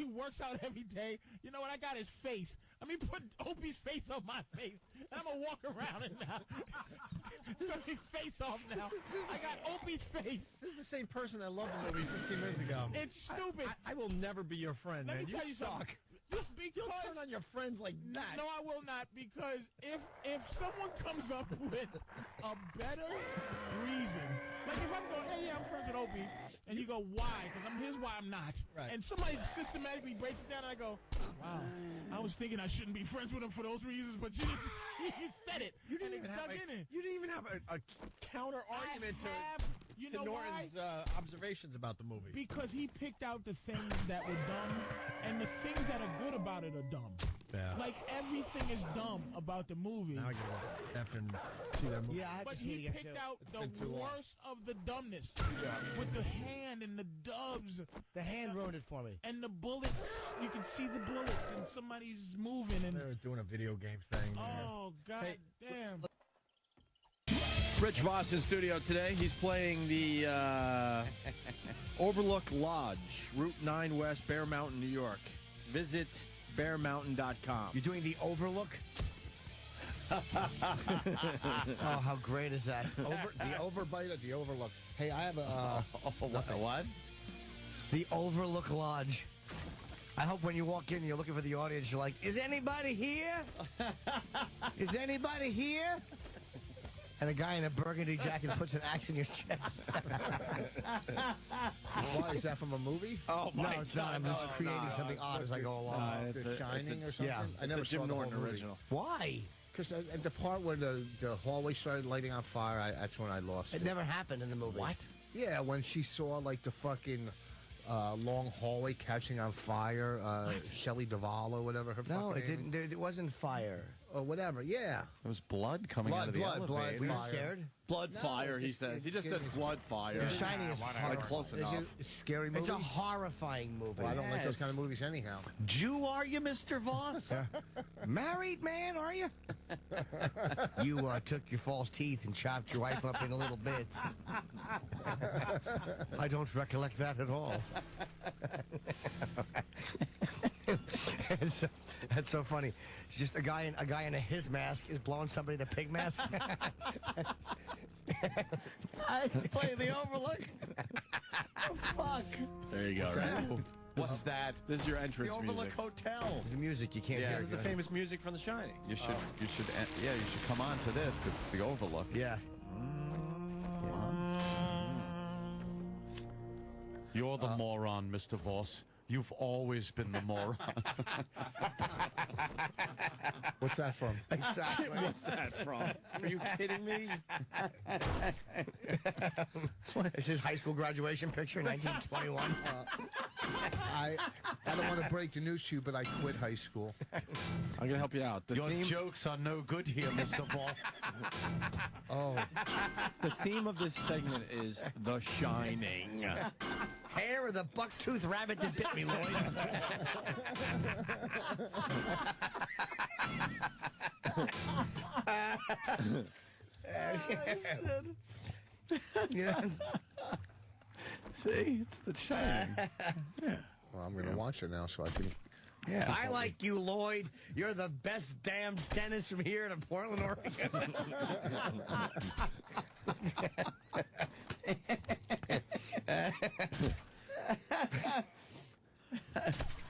works out every day. You know what? I got his face. I mean, put Opie's face on my face, and I'm gonna walk around and now. It's gonna be Face Off now. I got Opie's face. This is the same person that loved the movie 15 minutes ago. It's stupid. I will never be your friend, Let man. me tell you suck. something. Just because You'll turn on your friends like that. No, I will not, because if someone comes up with a better reason, like if I'm going, hey, yeah, I'm friends with Opie, and you go, why? Because here's why I'm not. Right. And somebody systematically breaks it down, and I go, wow, I was thinking I shouldn't be friends with him for those reasons, but you said it. You didn't even have a counter argument to Norton's observations about the movie. Because he picked out the things that were dumb, and the things that are good about it are dumb. Yeah. Like, everything is dumb about the movie. Now I get after see that movie. Yeah, I had But to see it he again, picked too. out It's been too the long. worst of the dumbness. With the hand and the doves. The hand ruined it for me. And the bullets. You can see the bullets, and somebody's moving. And They're doing a video game thing. oh, god Hey, damn. Rich Voss in studio today. He's playing the Overlook Lodge, Route 9 West, Bear Mountain, New York. Visit bearmountain.com. You're doing the Overlook? Oh, how great is that? The overbite of the overlook. Hey, I have a what? The Overlook Lodge. I hope when you walk in, you're looking for the audience, you're like, is anybody here? Is anybody here? And a guy in a burgundy jacket puts an axe in your chest. Why, is that from a movie? Oh, No, my it's not. I'm just creating something odd as I go along. The Shining or something? yeah. I never It's a saw Jim the whole Norton movie. original. Why? Because at the part where the hallway started lighting on fire, that's when I lost it. It never happened in the movie. What? Yeah, when she saw, like, the fucking long hallway catching on fire, Shelley Duvall or whatever her No, fucking it didn't. It wasn't fire. or whatever, yeah. There was blood coming out of the elevator. Were you Fire. scared? Blood No, fire, he just- says. He just it said gives- blood fire. The Shining is horrible. Close Is enough. it a scary movie? It's a horrifying movie. Well, I don't like those kind of movies anyhow. Jew, are you, Mr. Voss? Married man, are you? You took your false teeth and chopped your wife up into little bits. I don't recollect that at all. That's so funny. It's just a guy in a his mask is blowing somebody in a pig mask. I play the Overlook. Fuck. There you go. What's that? This is your The entrance Overlook music. Hotel. The music you can't Yeah, hear. this is the famous music from The Shining. You should come on to this because it's the Overlook. Yeah. You're the moron, Mr. Voss. You've always been the moron. What's that from? Exactly. What's that from? Are you kidding me? Is his high school graduation picture, 1921? I don't want to break the news to you, but I quit high school. I'm going to help you out. Your jokes are no good here, Mr. Voss. Oh. The theme of this segment is The Shining. Hair of the buck-toothed rabbit that bit me, Lloyd. Yeah. See, it's The Shining. Yeah. Well, I'm going to watch it now so I can... Yeah. I like you, Lloyd. You're the best damn dentist from here to Portland, Oregon.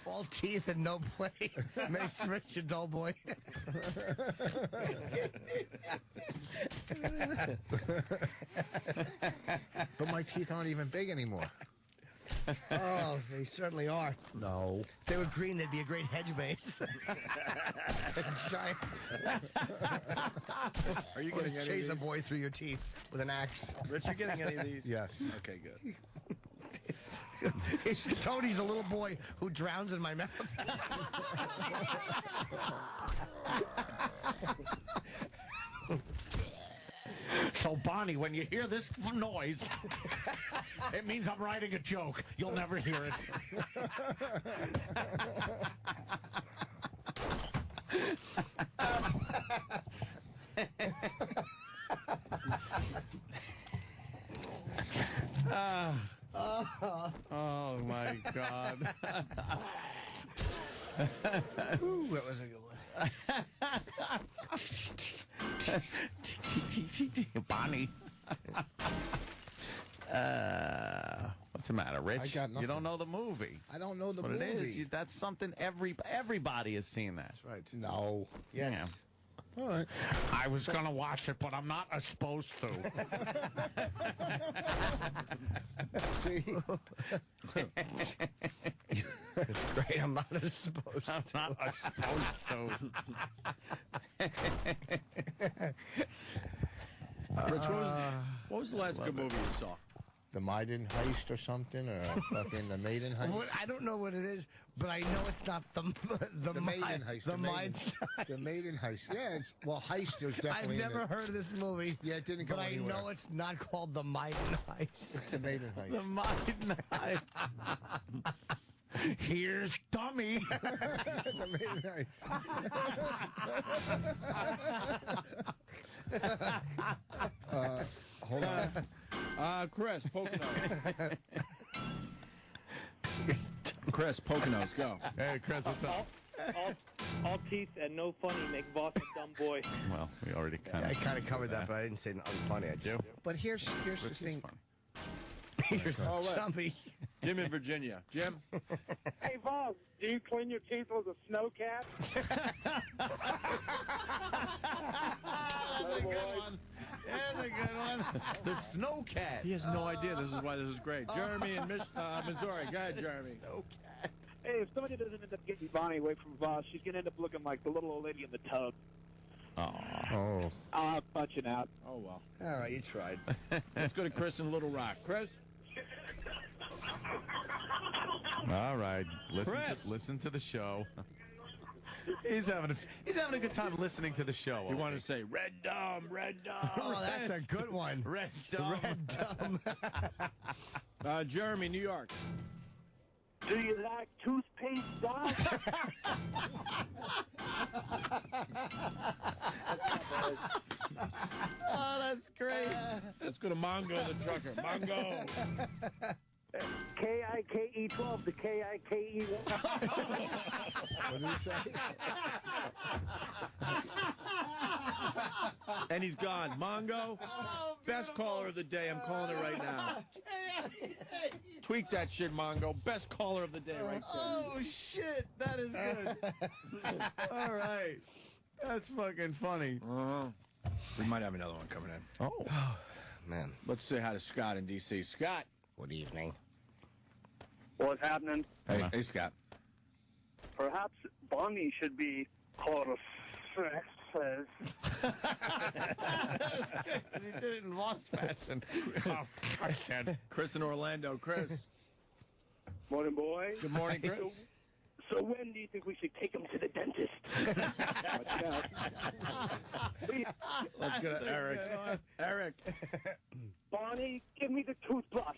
All teeth and no play makes Rich a dull boy. But my teeth aren't even big anymore. Oh, they certainly are. No. If they were green, they'd be a great hedge base. Giants. Are you Or getting any chase of a these? boy through your teeth with an axe. Rich, you getting any of these? Yes. Okay, good. Tony's a little boy who drowns in my mouth. So, Bonnie, when you hear this noise, it means I'm writing a joke. You'll never hear it. Oh, my God. Ooh, that was a good one. Bonnie. What's the matter, Rich? I got nothing. You don't know the movie. I don't know the What movie. it is, that's something everybody has seen that. That's right. No. Yes. Yeah. All right. I was going to watch it, but I'm not supposed to. See? It's great. I'm not as supposed to. I'm not supposed to. Rich, what was the last good movie you saw? The Maiden Heist or something, or fucking the Maiden Heist. What, I don't know what it is, but I know it's not the Maiden Heist. The the Maiden. The Maiden Heist. Yeah. Well, Heist. There's I've definitely. never heard of this movie. Yeah, it didn't go But I anywhere. know it's not called the Maiden Heist. It's the Maiden Heist. The Maiden Heist. Here's Dummy. The Maiden Heist. Hold on. Chris, Poconos. Chris, Poconos, go. Hey, Chris, what's up? All teeth and no funny make Voss a dumb boy. Well, we already kind I of... kind of covered that, but I didn't say unfunny. I just. But here's the thing. Here's Oh, wait. dummy. Jim in Virginia. Jim? Hey, Voss, do you clean your teeth with a snow cat? That's a good one. That's a good one. The Snow Cat. He has no idea. This is why this is great. Jeremy in Missouri. Go ahead, Jeremy. Hey, if somebody doesn't end up getting Bonnie away from Voss, she's going to end up looking like the little old lady in the tub. Oh. I'm punching out. Oh, well. All right, you tried. Let's go to Chris in Little Rock. Chris? All right. Chris. Listen to the show. He's having a good time listening to the show. You want to say, Red Dom, Red Dom. Oh, that's a good one. Red Dumb. Red Dumb. Jeremy, New York. Do you like toothpaste, Doc? Oh, that's great. Let's go to Mongo the trucker. Mongo. KIKE12 to KIKE1. What did he say? And he's gone. Mongo, best caller of the day. I'm calling it right now. Tweak that shit, Mongo. Best caller of the day right there. Oh, shit. That is good. All right. That's fucking funny. We might have another one coming in. Oh. Man. Let's say hi to Scott in D.C. Scott. Good evening. What's happening? Hey, Scott. Perhaps Bonnie should be called He did it in lost fashion. Oh, I can't. Chris in Orlando. Chris. Morning, boy. Good morning, Chris. So when do you think we should take him to the dentist? Let's go to Eric. Eric. Bonnie, give me the toothbrush.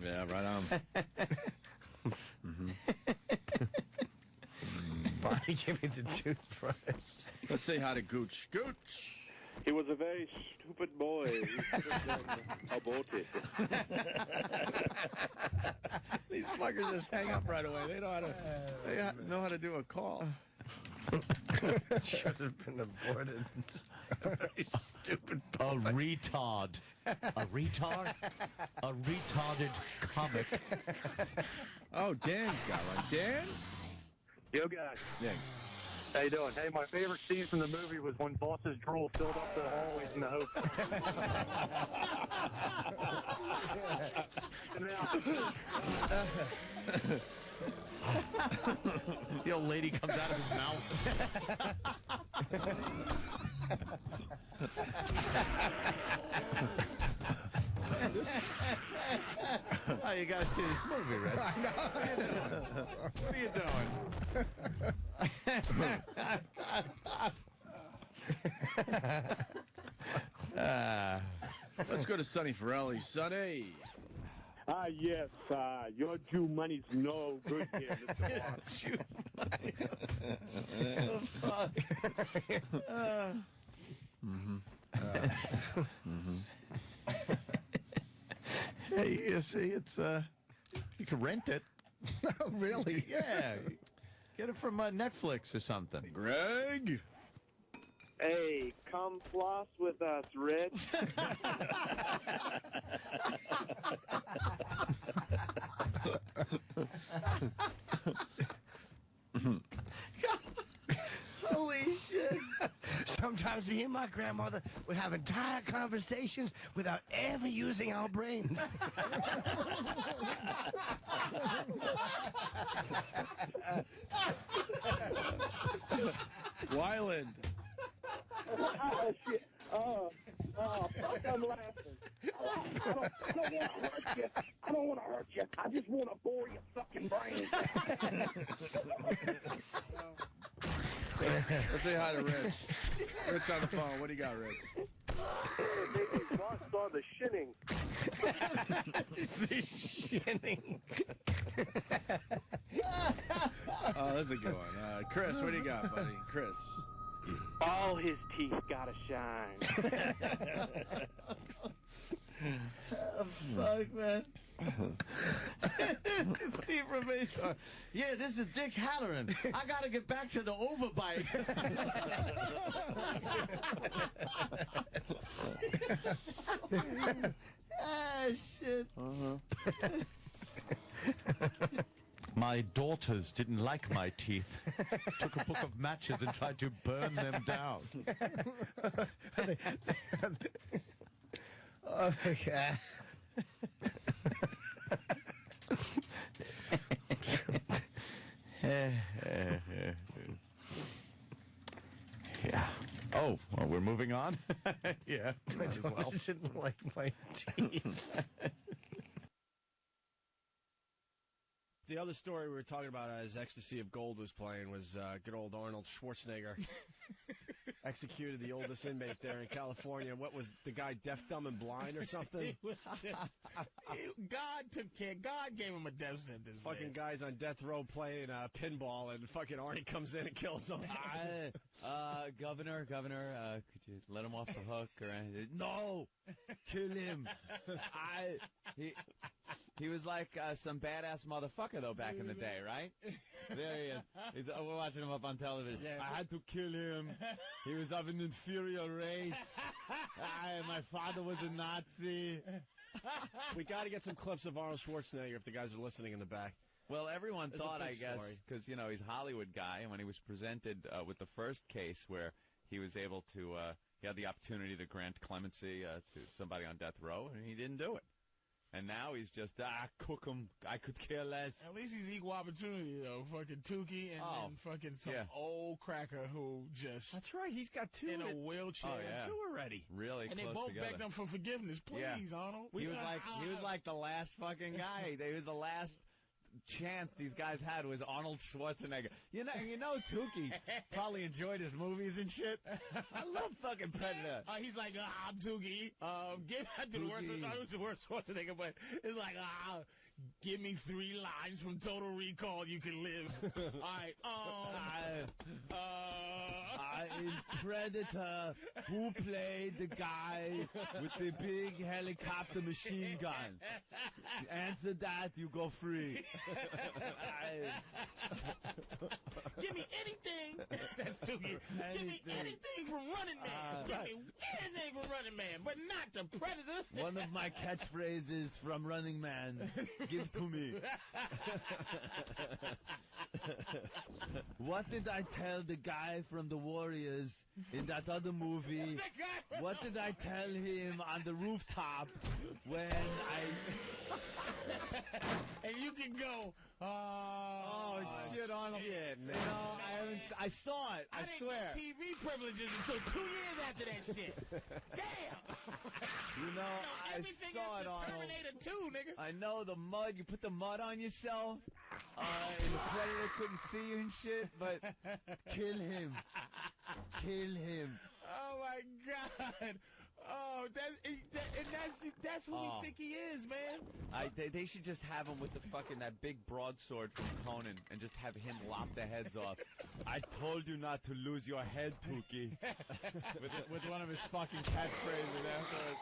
Yeah, right on. Bonnie, give me the toothbrush. Let's say hi to Gooch. Gooch. He was a very stupid boy. He should have done aborted. These fuckers just hang up right away. They know how to do a call. Should have been aborted. Very stupid boy. A retard. A retard? A retarded comic. Oh, Dan's got one. Dan? Yo, guys. Yeah. How you doing? Hey, my favorite scene from the movie was when Boss's drool filled up the hallways in the hotel. The old lady comes out of his mouth. Oh, you gotta see this movie, Red. What are you doing? Let's go to Sonny Forelli. Sonny. Yes, your Jew money's no good here, Mr. Boss. Hey, you see, it's you can rent it. Really? Yeah, get it from Netflix or something. Greg. Hey, come floss with us, Rich. Holy shit. Sometimes me and my grandmother would have entire conversations without ever using our brains. Wyland. Oh, shit. Fuck, I'm laughing. I don't want to hurt you. I just want to bore your fucking brain. Let's say hi to Rich. Rich on the phone. What do you got, Rich? Maybe Boss saw the shinning. The shinning. Oh, that's a good one. Chris, what do you got, buddy? Chris. All his teeth gotta shine. Oh, fuck, man. Steve Ramation. Yeah, this is Dick Halloran. I gotta get back to the overbite. Ah, shit. My daughters didn't like my teeth. Took a book of matches and tried to burn them down. Oh, my God. Yeah. Oh, well, we're moving on? Yeah. I didn't like my teeth. The other story we were talking about as Ecstasy of Gold was playing was good old Arnold Schwarzenegger. Executed the oldest inmate there in California. What was the guy, deaf, dumb, and blind or something? God took care. God gave him a death sentence. Fucking guys on death row playing pinball, and fucking Arnie comes in and kills them. Governor, could you let him off the hook or anything? No, kill him. He was like some badass motherfucker though back in the day, right? There he is. We're watching him up on television. Yeah. I had to kill him. He was of an inferior race. My father was a Nazi. We got to get some clips of Arnold Schwarzenegger if the guys are listening in the back. Well, everyone It's a thought, big I guess, story. because, you know, he's a Hollywood guy, and when he was presented with the first case where he was able to, he had the opportunity to grant clemency to somebody on death row, and he didn't do it. And now he's just, cook him. I could care less. At least he's equal opportunity, though. Fucking Tukey and then fucking some old cracker who just... That's right. He's got two in a wheelchair. Oh, yeah. Two already. Really and close they both together. begged him for forgiveness. Please, Arnold. He was like the last fucking guy. He was the last chance these guys had was Arnold Schwarzenegger. You know, Tukey probably enjoyed his movies and shit. I love fucking Predator. He's like, Tukey, I did the worst Schwarzenegger, but it's like, give me 3 lines from Total Recall, you can live. All right, in Predator, who played the guy with the big helicopter machine gun? Answer that, you go free. Give me anything. That's Tukey. Give me anything from Running Man. Give me anything from Running Man, but not the Predator. One of my catchphrases from Running Man. Give to me. What did I tell the guy from the Warriors in that other movie? What did I tell him on the rooftop when I... And you can go, shit, Arnold. Shit, man. You know, I saw it. I swear. didn't get TV privileges until 2 years after that shit. Damn. You know, I everything saw it, after Arnold. Terminator 2, nigga. I know the mud. You put the mud on yourself. And the Predator couldn't see you and shit, but kill him. Kill him. Oh, my God. Oh, that's who we think he is, man. They should just have him with that big broadsword from Conan and just have him lop the heads off. I told you not to lose your head, Tukey. with one of his fucking catchphrases afterwards.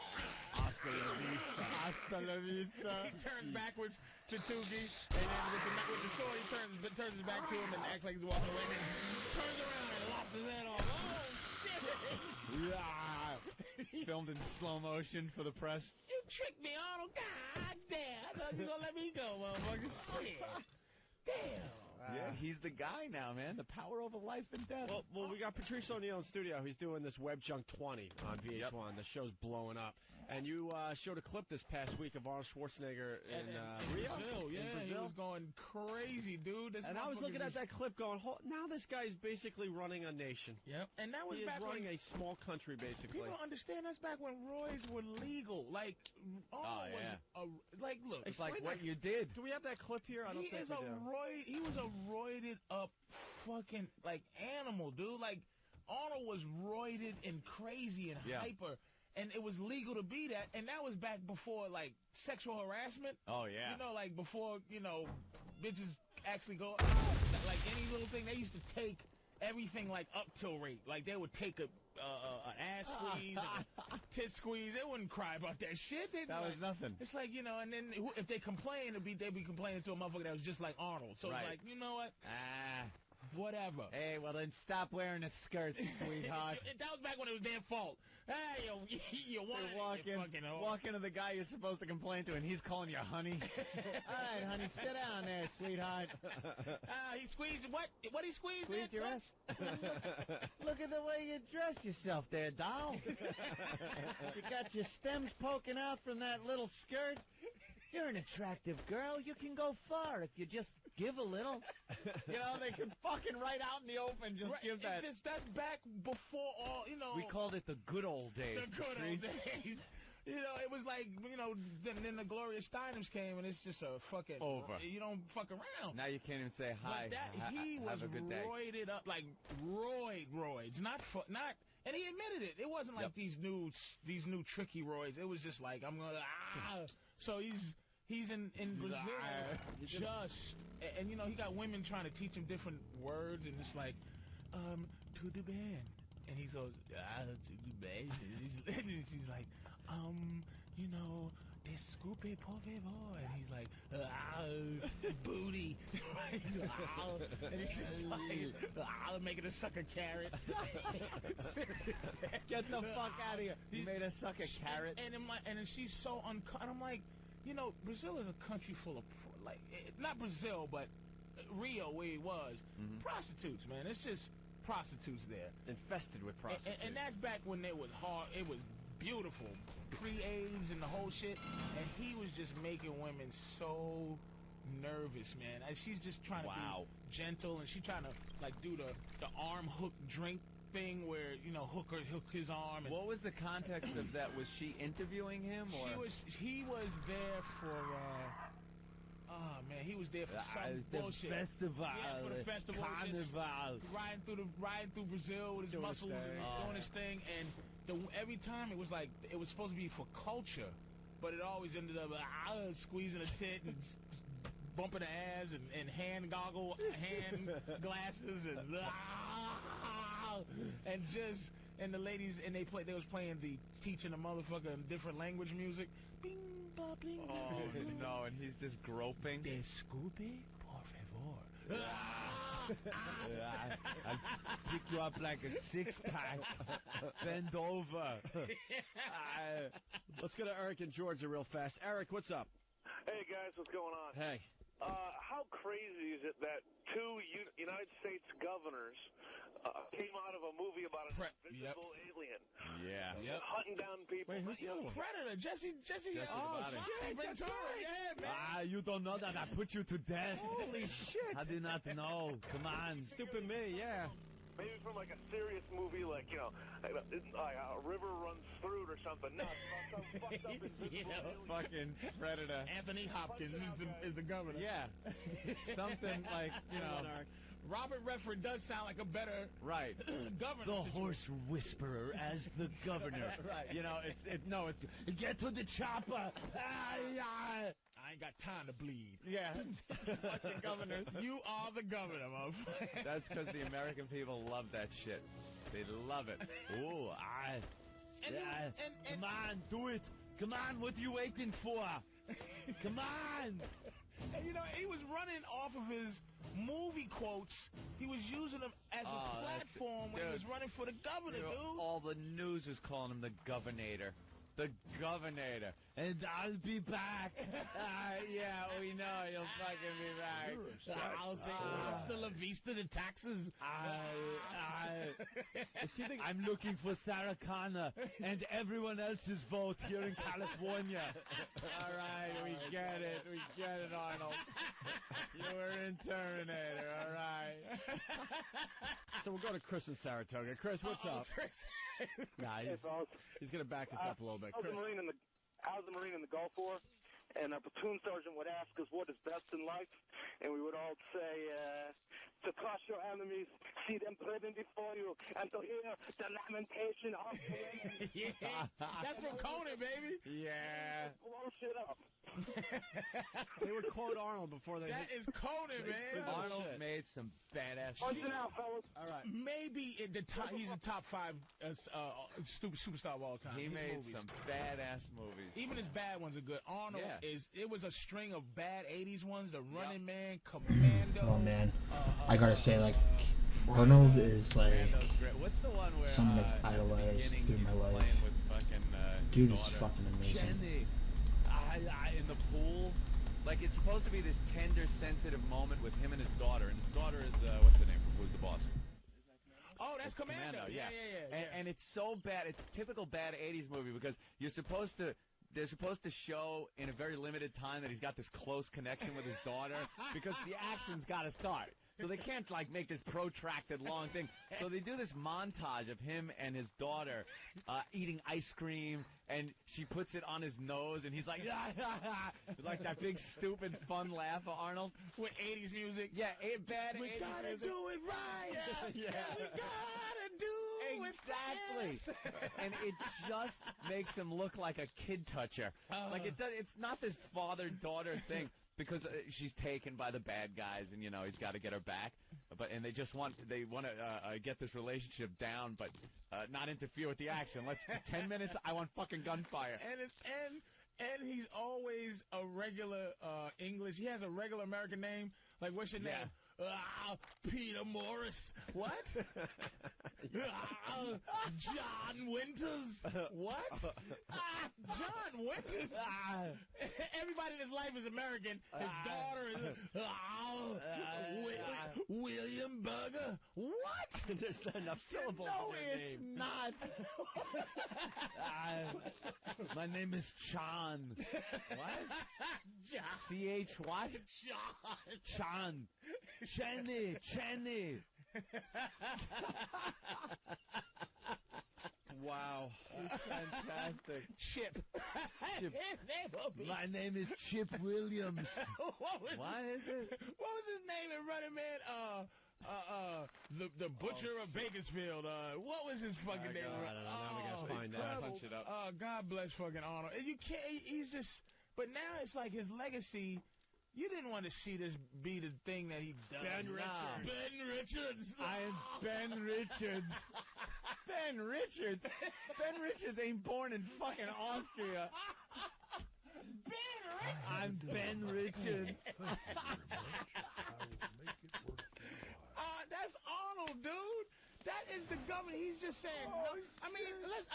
Hasta la vista. Hasta la vista. He turns backwards to Tukey, and then with the sword, he turns his back to him and acts like he's walking away, and then turns around and lops his head off. Oh, shit. Yeah. Filmed in slow motion for the press. You tricked me, Arnold. God damn. I thought you were going to let me go, motherfucker. Shit. Damn. Yeah, he's the guy now, man. The power over life and death. Well, we got Patrice O'Neill in studio. He's doing this Web Junk 20 on VH1. The show's blowing up. And you showed a clip this past week of Arnold Schwarzenegger in Rio? Brazil, yeah. In Brazil. He was going crazy, dude. And I was looking at that clip going, now this guy's basically running a nation. Yep. And that was he is back running when... a small country, basically. People don't understand that's back when roids were legal. Like, look. It's like what you did. Do we have that clip here? I don't think we do. He was a roided up fucking, like, animal, dude. Like, Arnold was roided and crazy and hyper. And it was legal to be that, and that was back before, like, sexual harassment. Oh, yeah. You know, like, before, bitches actually go, like, any little thing, they used to take everything, like, up till rape. Like, they would take an ass squeeze, and a tit squeeze. They wouldn't cry about that shit. That was nothing. It's like, and then if they complain, they'd be complaining to a motherfucker that was just like Arnold. So it's like, you know what? Whatever. Hey, well then stop wearing a skirt, sweetheart. That was back when it was their fault. Hey, you walk into the guy you're supposed to complain to, and he's calling you honey. All right, honey, sit down there, sweetheart. He squeezed what? What he squeezed? Squeeze your ass. Look at the way you dress yourself there, doll. You got your stems poking out from that little skirt. You're an attractive girl. You can go far if you just give a little. They can fucking right out in the open just give that. That's back before all, We called it the good old days. The good old days. It was like, then the Gloria Steinems came, and it's just a fucking... Over. You don't fuck around. Now you can't even say hi. But he was have a good day. roided up, like roids, not... And he admitted it. It wasn't like these new tricky roids. It was just like, I'm going to... So he's in Brazil, and he got women trying to teach him different words, and it's like, tudo bem, and he goes, tudo bem, and he's like, desculpe por favor, and he's like, booty, and he's just like, making a suck a carrot. Get the fuck out of here. You made us suck a carrot. And she's so uncut. And I'm like, Brazil is a country full of, not Brazil, but Rio, where he was, prostitutes, man. It's just, prostitutes there. Infested with prostitutes. And that's back when it was hard. It was beautiful, pre-AIDS and the whole shit. And he was just making women so nervous, man. And she's just trying to be gentle, and she's trying to like do the arm hook drink thing where, you know, hook his arm. And what was the context of that? Was she interviewing him, or he was there for oh man, he was there for some bullshit. Festival, yeah, for the festival, carnival, riding through Brazil with his muscles and doing his thing. And every time it was like it was supposed to be for culture, but it always ended up squeezing a tit and bumping the ass and hand glasses and the ladies, and they was playing the teaching a motherfucker in different language music. Bing, ba, bing. Oh no, and he's just groping. Disculpe, por favor. I'll pick you up like a six-pack. Bend over. Let's go to Eric in Georgia real fast. Eric, what's up? Hey guys, what's going on? Hey. How crazy is it that two United States governors came out of a movie about an invisible alien? Yeah. Hunting down people. Wait, who's the other one? Predator, Jesse. Oh, shit, Ventura, yeah, man. You don't know that I put you to death. Holy shit. I did not know. Come on. Stupid me, yeah. Maybe from like a serious movie, like, you know, a river runs through it or something. No, it's about some fucked up invisible alien. Fucking Predator. Anthony Hopkins is the governor. Yeah. Something like, you know. Robert Redford does sound like a better governor. The horse whisperer as the governor. Right. You know, it's get to the chopper. I ain't got time to bleed. Yeah. Fucking governors. You are the governor, motherfucker. That's because the American people love that shit. They love it. Ooh, come on, do it. Come on, what are you waiting for? Come on. And you know, he was running off of his movie quotes. He was using them as a platform when he was running for the governor, dude. All the news was calling him the governator. The governor. And I'll be back. Yeah, we know you'll fucking be back. I'll say hasta la vista, the taxes. I'm looking for Sarah Connor and everyone else's vote here in California. All right, we get it, Arnold. You were in Terminator, all right. So we'll go to Chris in Saratoga. Chris, what's up? Chris. Nah, he's going to back us up a little bit. I was a Marine in the Gulf War, and a platoon sergeant would ask us what is best in life, and we would all say, to crush your enemies, see them driven before you, and to hear the lamentation of the women. Yeah, that's from Conan, baby. Yeah. Blow shit up. They would quote Arnold before they. That is Conan, man. Arnold made some badass Punch shit. it out, fellas. All right. Maybe in the top, he's a top 5 superstar of all time. He His made movies. some badass movies. Even his bad ones are good. Arnold Yeah. it was a string of bad 80s ones. The Running Man, Commando. Oh man, I gotta say, like, Arnold is like What's the one where, someone I've idolized through my life. with fucking, Dude is fucking amazing. Jenny, in the pool. Like, it's supposed to be this tender, sensitive moment with him and his daughter. And his daughter is, what's her name? Who's the boss? Oh, that's Commando. Yeah. And it's so bad. It's a typical bad 80s movie because they're supposed to show in a very limited time that he's got this close connection with his daughter because the action's got to start. So they can't, like, make this protracted long thing. So they do this montage of him and his daughter eating ice cream, and she puts it on his nose, and he's like, like that big, stupid, fun laugh of Arnold's. With 80s music. Yeah, bad 80s We gotta music. do it right. Yeah. We gotta do it Exactly. And it just makes him look like a kid toucher. Like, it's not this father-daughter thing. Because she's taken by the bad guys, and, you know, he's got to get her back. And they want to get this relationship down, but not interfere with the action. Let's 10 minutes. I want fucking gunfire. And he's always a regular English. He has a regular American name. Like, what's your name? Peter Morris. What? John Winters. What? John Winters. Everybody in his life is American. His daughter is William Burger. What? There's not enough syllables No, in your it's name. not. My name is Chan. What? John. C-H what? John. Chan. Channy. Wow. Fantastic. Chip. Chip. My name is Chip Williams. What is it? What was his name in Running Man? The butcher of Bakersfield. What was his fucking name? I don't know. Now we gotta find out. Punch it up. God bless fucking Arnold. And you can't. He's just. But now it's like his legacy. You didn't want to see this be the thing that he does. Ben Richards. Ben Richards. I am Ben Richards. Ben Richards? Ben Richards ain't born in fucking Austria. Ben Richards. I'm Ben Richards. That's Arnold, dude. That is the governor. He's just saying. No. I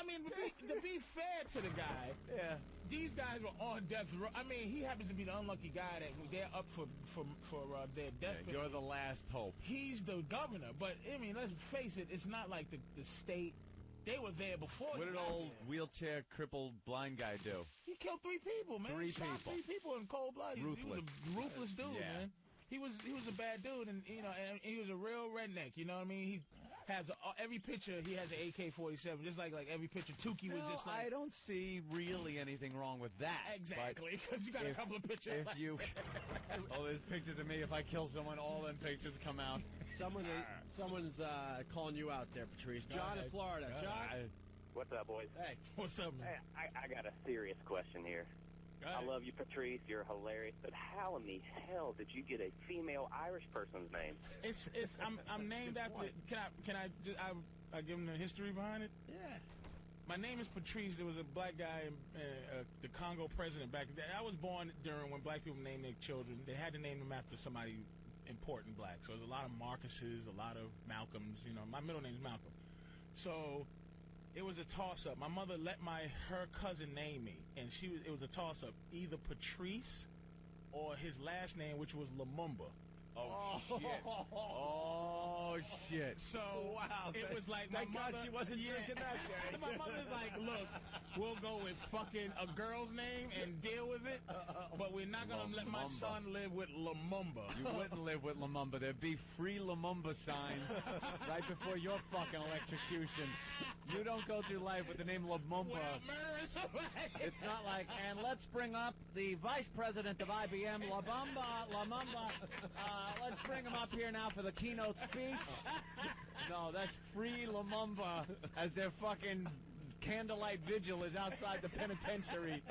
mean, to be fair to the guy. Yeah. These guys were on death row. I mean, he happens to be the unlucky guy that they're up for their death penalty. You're the last hope. He's the governor, but I mean, let's face it. It's not like the state. They were there before. What did old wheelchair crippled blind guy do? He killed 3 people, man. Three He shot people. 3 people in cold blood. He was Ruthless. a ruthless dude, Yeah. man. He was a bad dude, and and he was a real redneck. You know what I mean? He has every picture. He has an AK-47, just like every picture. Tukey was just like. I don't see really anything wrong with that. Exactly, because you got a couple of pictures. If you, there's pictures of me. If I kill someone, all them pictures come out. Someone's calling you out there, Patrice. John in Florida. John. What's up, boys? Hey. What's up, man? Hey, I got a serious question here. I love you, Patrice. You're hilarious. But how in the hell did you get a female Irish person's name? I'm named after. Can I give him the history behind it? Yeah. My name is Patrice. There was a black guy, the Congo president back then. I was born during when black people named their children. They had to name them after somebody important black. So there's a lot of Marcuses, a lot of Malcolms. You know, my middle name is Malcolm. So it was a toss-up. My mother let her cousin name me, and it was a toss-up, either Patrice or his last name, which was Lumumba. Oh, shit. Oh, shit. So, wow, it was like my thank God mother... she wasn't drinking that day. My mother's like, look, we'll go with fucking a girl's name and deal with it, but we're not going to let my son live with Lumumba. You wouldn't live with Lumumba. There'd be free Lumumba signs right before your fucking electrocution. You don't go through life with the name Lumumba. Without murdering somebody. It's not like, and let's bring up the vice president of IBM, Lumumba. Let's bring him up here now for the keynote speech. No, that's free Lumumba as their fucking candlelight vigil is outside the penitentiary.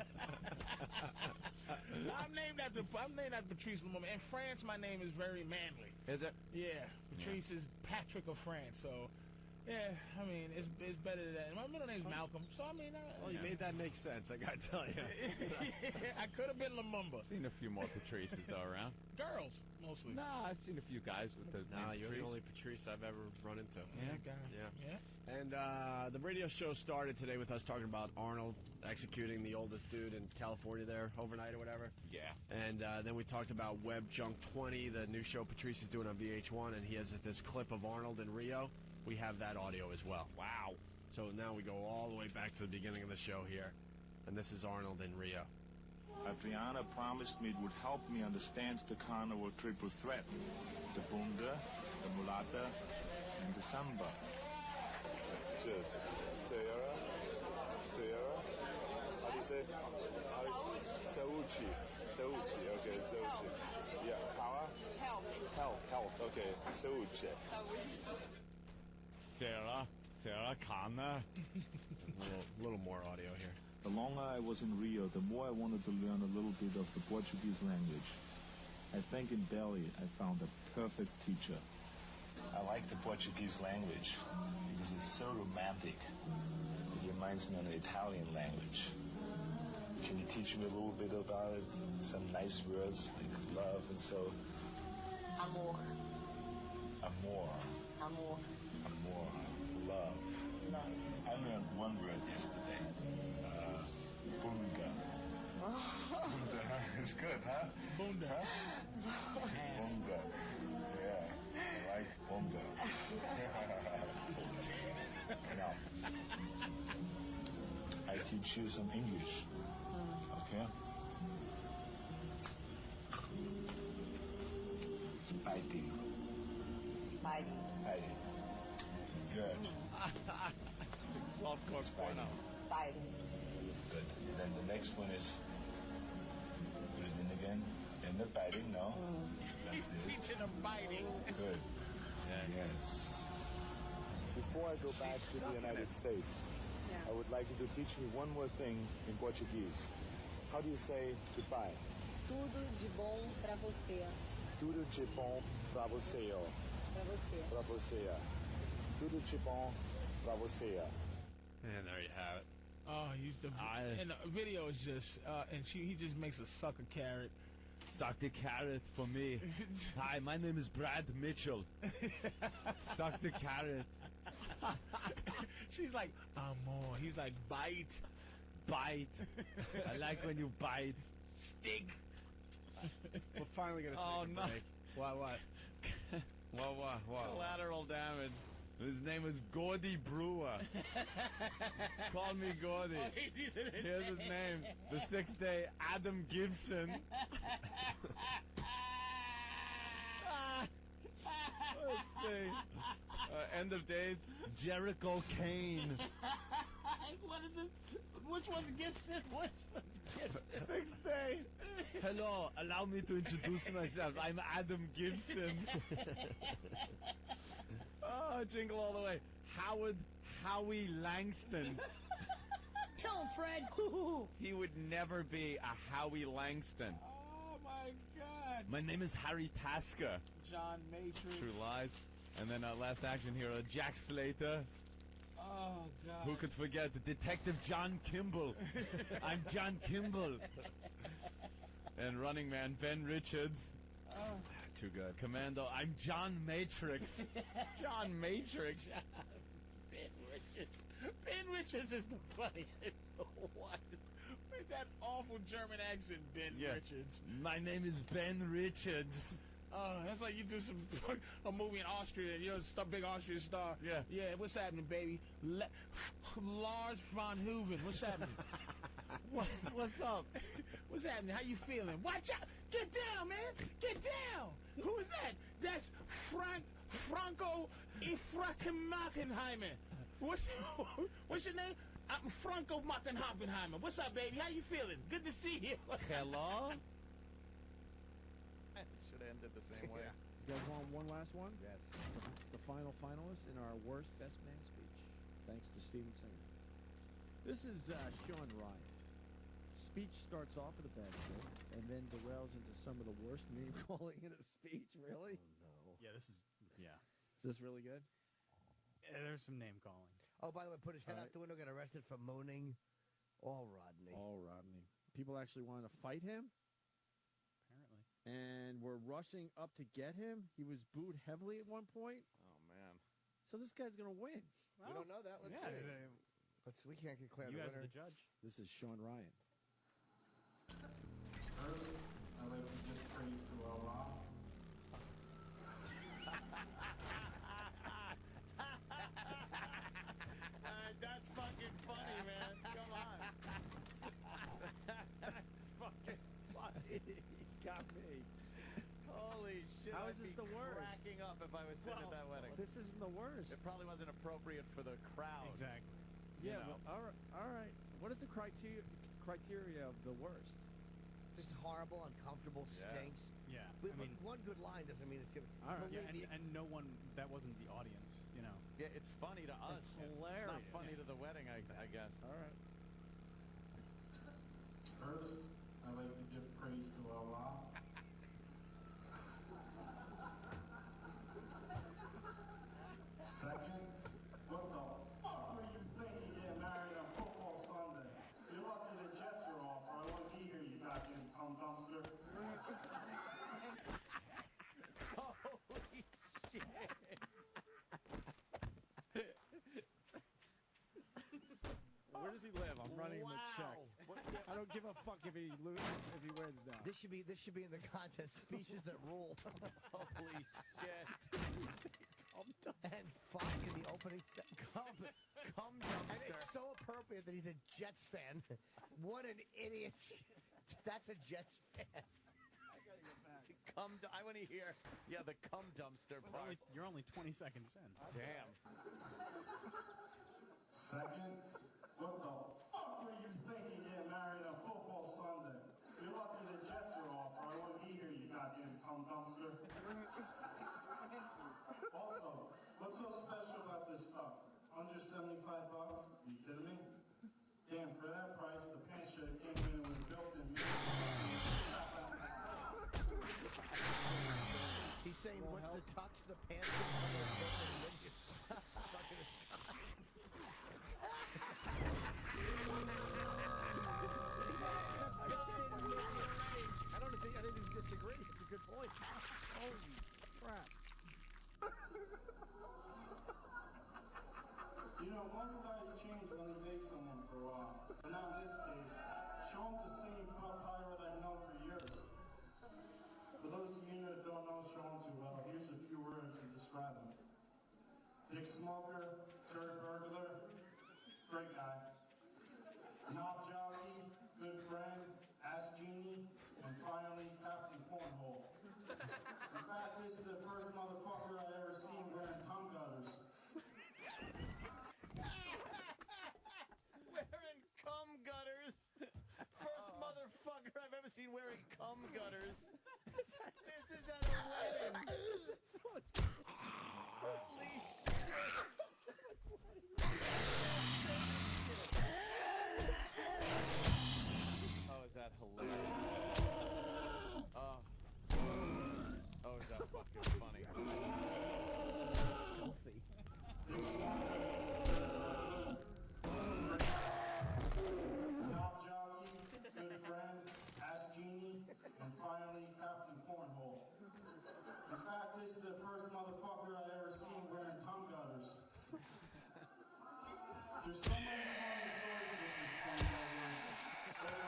I'm named after Patrice Lumumba. In France, my name is very manly. Is it? Yeah, Patrice is Patrick of France. So, yeah, I mean, it's better than that. My middle name's Malcolm. So I mean, Well, you made that make sense. I gotta tell you. I could have been Lumumba. Seen a few more Patrices though around. Girls mostly. Nah, I've seen a few guys with the Nah, name you're the Patrice. only Patrice I've ever run into. Yeah. And the radio show started today with us talking about Arnold executing the oldest dude in California there overnight or whatever. Yeah. And then we talked about Web Junk 20, the new show Patrice is doing on VH1, and he has this clip of Arnold in Rio. We have that audio as well. Wow. So now we go all the way back to the beginning of the show here. And this is Arnold in Rio. Adriana promised me it would help me understand the carnival triple threat. The bunga, the mulata, and the samba. Cheers. Sierra. How do you say? Sauchi. Okay, Sauchi. Yeah, power? Health. Okay, Sauchi. Sarah Connor. A little more audio here. The longer I was in Rio, the more I wanted to learn a little bit of the Portuguese language. I think in Delhi I found a perfect teacher. I like the Portuguese language because it's so romantic. It reminds me of the Italian language. Can you teach me a little bit about it? Some nice words like love and so. Amor. Amor. Amor. Amor. Love. Love. I learned one word yesterday. Bunga. Bunga. It's good, huh? Bunda. Bunga. Yeah. I like bunga. Now, I teach you some English. Okay? Fighting. Fighting. Fighting. Good. Soft core porno. Fighting. Good. And then the next one is put it in again. In the fighting, no. He's teaching them fighting. Good. Yes. Before I go back to the United States, I would like you to teach me one more thing in Portuguese. How do you say goodbye? Tudo de bom pra você. Tudo de bom pra você. Pra você. Pra você. Tudo de bom pra você. And there you have it. Oh, and the video is just, and he just makes a sucker carrot. Suck the carrot for me. Hi, my name is Brad Mitchell. Suck the carrot. She's like, amor. He's like, bite. Bite. I like when you bite. Stick. We're finally gonna take a break. What? What? Collateral damage. His name is Gordy Brewer. Call me Gordy. Here's his name. The 6th day, Adam Gibson. Let's see. End of days, Jericho Kane. What is it? Which one's Gibson? Which one's Gibson? 6th day. Hello, allow me to introduce myself. I'm Adam Gibson. Oh, jingle all the way. Howie Langston. Tell him, Fred. He would never be a Howie Langston. Oh, my God. My name is Harry Tasker. John Matrix. True Lies. And then Last Action Hero, Jack Slater. Oh, God. Who could forget Detective John Kimball? I'm John Kimball. And Running Man, Ben Richards. Oh. Too good. Commando, I'm John Matrix. John Matrix. Ben Richards is the funniest one. With that awful German accent, Ben Richards. My name is Ben Richards. Oh, that's like you do a movie in Austria and you're a big Austrian star. Yeah. Yeah, what's happening, baby? Lars von Hooven, what's happening? What's up? What's happening? How you feeling? Watch out! Get down, man! Get down! Who is that? That's Franco Ifrakenmackenheimer. What's your name? I'm Franco Mackenhoppenheimer. What's up, baby? How you feeling? Good to see you. Hello? Should have ended the same way. You guys want one last one? Yes. The final finalist in our worst best man speech, thanks to Steven Singer. This is Sean Ryan. Speech starts off with a bad joke and then derails into some of the worst name calling in a speech. Really? Oh, no. Yeah, this is, Is this really good? there's some name calling. Oh, by the way, put his head out the window, got arrested for moaning. All Rodney. All Rodney. People actually wanted to fight him. Apparently. And were rushing up to get him. He was booed heavily at one point. Oh, man. So this guy's going to win. We don't know that. Let's see. We can't declare You the guys winner. are the judge. This is Sean Ryan. First, I'd like to give praise to Allah. That's fucking funny, man. Come on. That's fucking funny. He's got me. Holy shit. How is I'd this be the worst? cracking up if I was sitting at that wedding. This isn't the worst. It probably wasn't appropriate for the crowd. Exactly. Yeah, You know. well, all right. What is the criteria of the worst? Just horrible, uncomfortable, stinks. Yeah. But, I mean, one good line doesn't mean it's good. All right. Believe and no one, that wasn't the audience, you know. Yeah, it's funny to us. It's It's hilarious. not funny to the wedding, I guess. All right. First, I'd like to give praise to Allah. Second, what the fuck were you thinking getting married on football Sunday? You're lucky the Jets are off, or I wouldn't be here, you goddamn cum dumpster. Holy shit. he live? I'm running him a check. I don't give a fuck if he wins now. This should be in the contest. Speeches that rule. Holy shit. And fuck in the opening sentence. Cum And dumpster. it's so appropriate that he's a Jets fan. What an idiot. That's a Jets fan. I gotta get back. I want to hear, the cum dumpster part. You're only 20 seconds in. Damn. Second, what the fuck were you thinking getting married on football Sunday? You're lucky the Jets are off, or I wouldn't be here, you goddamn cum dumpster. Also, what's so special about this stuff? Under $75? You kidding me? Damn, for that price, the pants shirt came in with a built-in He's saying what the tux, the pants, sucking his cock. I didn't even disagree. It's a good point. Holy crap. You know, most guys change when they date someone for a while. But not in this case. Sean's the same pirate I've known for years. For those of you that don't know Sean too well, here's a few words to describe him. Dick smoker, turd burglar, great guy. Knob jockey, good friend, ass genie, and finally, Captain Cornhole. In fact, this is the first motherfucker I've ever seen wearing cum gutters. Wearing cum gutters. First motherfucker I've ever seen wearing cum gutters. This is at a wedding. So much. Holy shit. Oh, is that hilarious? Oh, is that fucking funny? Healthy. Knob jockey, good friend, ass genie, and finally Captain Cornhole. In fact, this is the first motherfucker I've ever seen wearing cum gutters. There's so many funny stories with this cum gutter.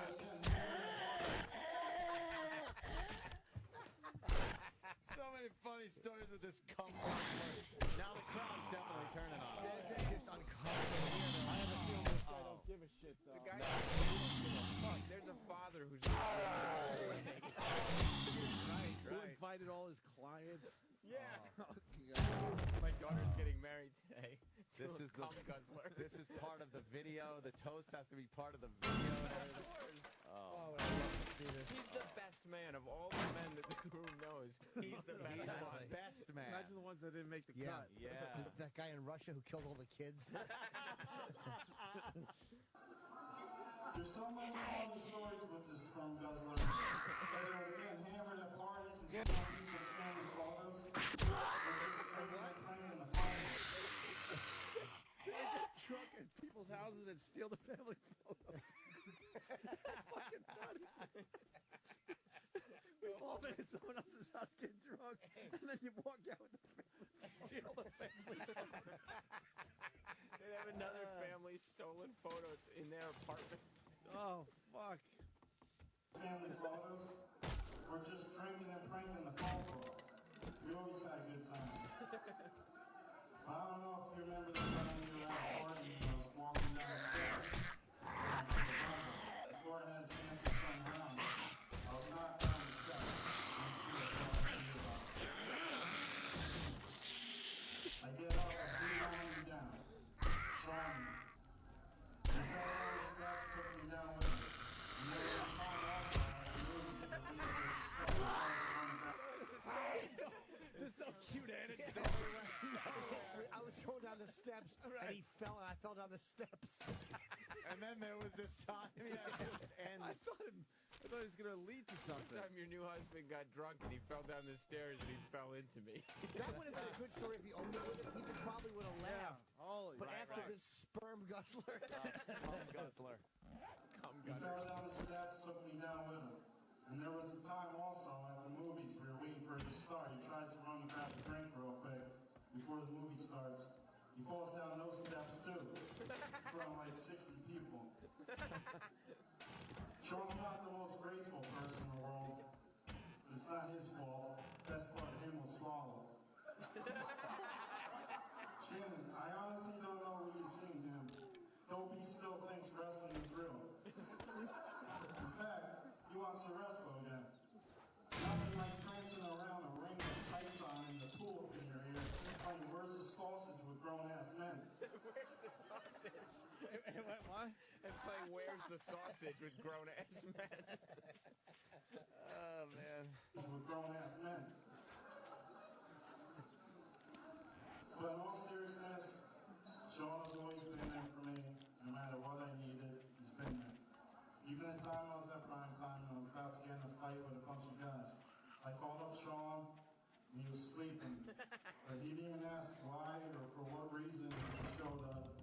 So many funny stories with this cum guzzler. Now the crowd's definitely turning on him. They're just uncomfortable. I have a feeling this guy don't give a shit, though. The guy fuck. There's a father who's Who invited all his clients? Yeah. Oh, My daughter's getting married today. This to a is the cum guzzler. This is part of the video. The toast has to be part of the video. And everything. Oh, I love to see this. He's the best man of all the men that the groom knows. He's the best He's one. the best man. Imagine the ones that didn't make the Yeah. cut. Yeah. That guy in Russia who killed all the kids. There's so many funny stories with this cum guzzler. Whether it was getting hammered at parties and stealing people's family photos, or just drinking and playing in the fire. They get drunk at people's houses and steal the family photos. Fucking funny. We've all been at someone else's house, get drunk, and then you walk out with the family, steal the family photos. They'd have another family's stolen photos in their apartment. Oh, fuck. Family photos, or just drinking and pranking the phone book. We always had a good time. I don't know if you remember the time we were at a party and I was walking down the stairs. Before I had a chance to turn around, I was knocked down the steps. I get up and breathe on me down. Sean. The elevator steps took me down with me. And there was a time also at the movies that we were discussing on the back. There's no cute anecdote. I was going down the steps, and he fell, and I fell down the steps. And then there was this time that just ends. I thought it was going to lead to One something. time your new husband got drunk and he fell down the stairs and he fell into me. That would have been a good story if he owned it with it. He probably would have laughed. Holy But Right, after right. this sperm guzzler. Cum guzzler. Cum He fell gutters. down the steps, took me down with him. And there was a time also at the movies we were waiting for it to start. He tries to run and grab a drink real quick before the movie starts. He falls down those steps too, in front of like 60 people. Sean's not the most graceful person in the world, but it's not his fault. Best part of him will swallow. Shannon, I honestly don't know what you're seeing him. Dopey still thinks wrestling is real. In fact, he wants to wrestle again. Nothing like prancing around a ring with tights on and the pool up in your ear, playing Where's the Sausage with grown-ass men. Where's the sausage? What? And playing Where's the Sausage with grown-ass men. Oh, man. With grown-ass men. But in all seriousness, Sean has always been there for me. No matter what I needed, he's been there. Even the time I was at prime time and I was about to get in a fight with a bunch of guys. I called up Sean and he was sleeping. But he didn't even ask why or for what reason he showed up.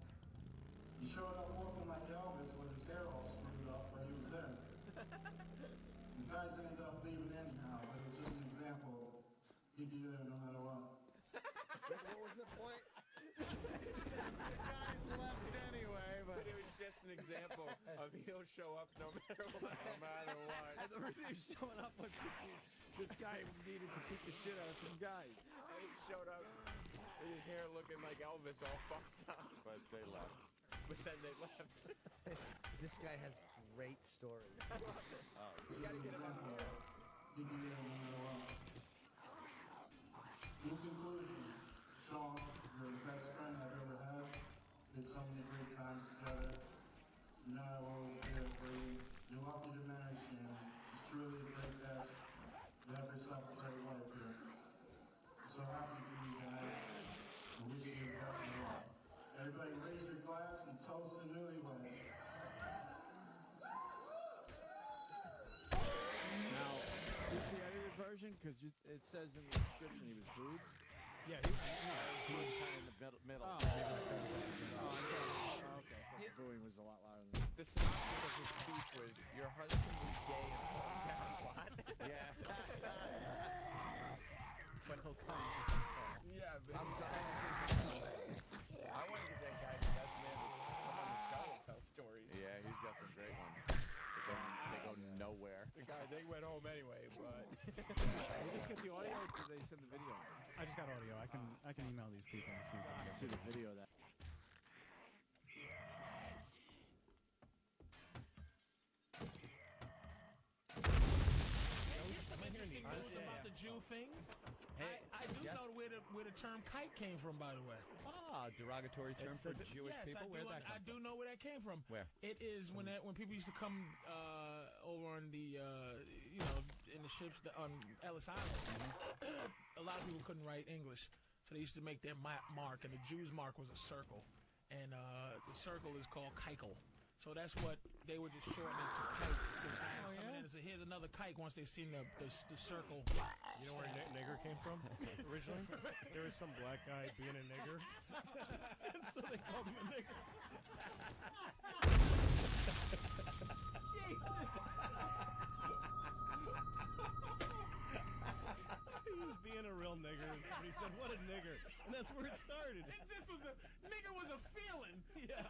He showed up looking like Elvis with his hair all screwed up, but he was there. The guys ended up leaving anyhow, but it was just an example. He'd be there no matter what. What was the point? The guys left anyway, but it was just an example of he'll show up no matter what. No matter what. And the reason he was showing up was this guy needed to beat the shit out of some guys. And he showed up with his hair looking like Elvis, all fucked up. But they left. But then they left. This guy has great stories. You gotta get him on here. He'd be there no matter what. In conclusion, Sean, you're the best friend I've ever had. Did so many great times together. You know I'll always be there for you. You're lucky to marry Shannon. She's truly a great catch. You have yourself a great wife here. I'm so happy for you guys. I wish you the best of luck. Everybody raise your glass and toast the newlyweds. Now, is the edited version? Because it says in the description he was booed. Yeah, he was kind of in the middle. Oh, okay. His booing was a lot louder than The synopsis of his speech was, your husband was gay and falling down a lot. Yeah. But he'll come. Yeah, but I want to get that guy the best man to come on the show and tell stories. Yeah, he's got some great ones. They go nowhere. The guy, they went home anyway, but... You just get the audio, or did they send the video? I just got audio. I can email these people and see if I can See the video of that. About the Jew thing, I do know where the term kike came from, by the way. Ah, derogatory term for Jewish yes, people? Where'd that come I do know where that came from. Where? It is when people used to come over on the in the ships on Ellis Island. A lot of people couldn't write English, so they used to make their mark, and the Jew's mark was a circle, and the circle is called kikel. So that's what they were just shortening to kike. Oh, yeah? So here's another kike once they've seen the circle. You know where nigger came from originally? There was some black guy being a nigger. So they called him a nigger. He was being a real nigger, and somebody said, "What a nigger," and that's where it started. Nigger was a feeling. Yeah.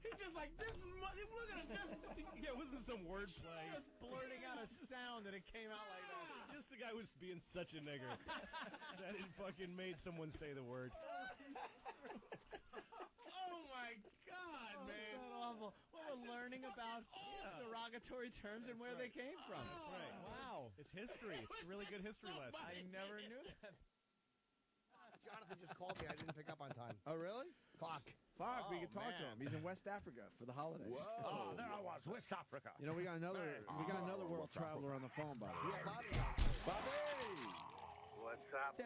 He's just like, this is we're gonna just. Yeah, wasn't some wordplay. Just blurting out a sound and it came out like that. Just the guy was being such a nigger that it fucking made someone say the word. Oh my God, man! That's awful. Well, we're learning about derogatory terms and where they came from. That's right. Wow, it's history. It's a really good history lesson. I never knew that. Jonathan just called me. I didn't pick up on time. Oh, really? Fuck. We can talk to him. He's in West Africa for the holidays. Oh, there I was, West Africa. You know, we got another world traveler on the phone, by the way. Bobby. What's up?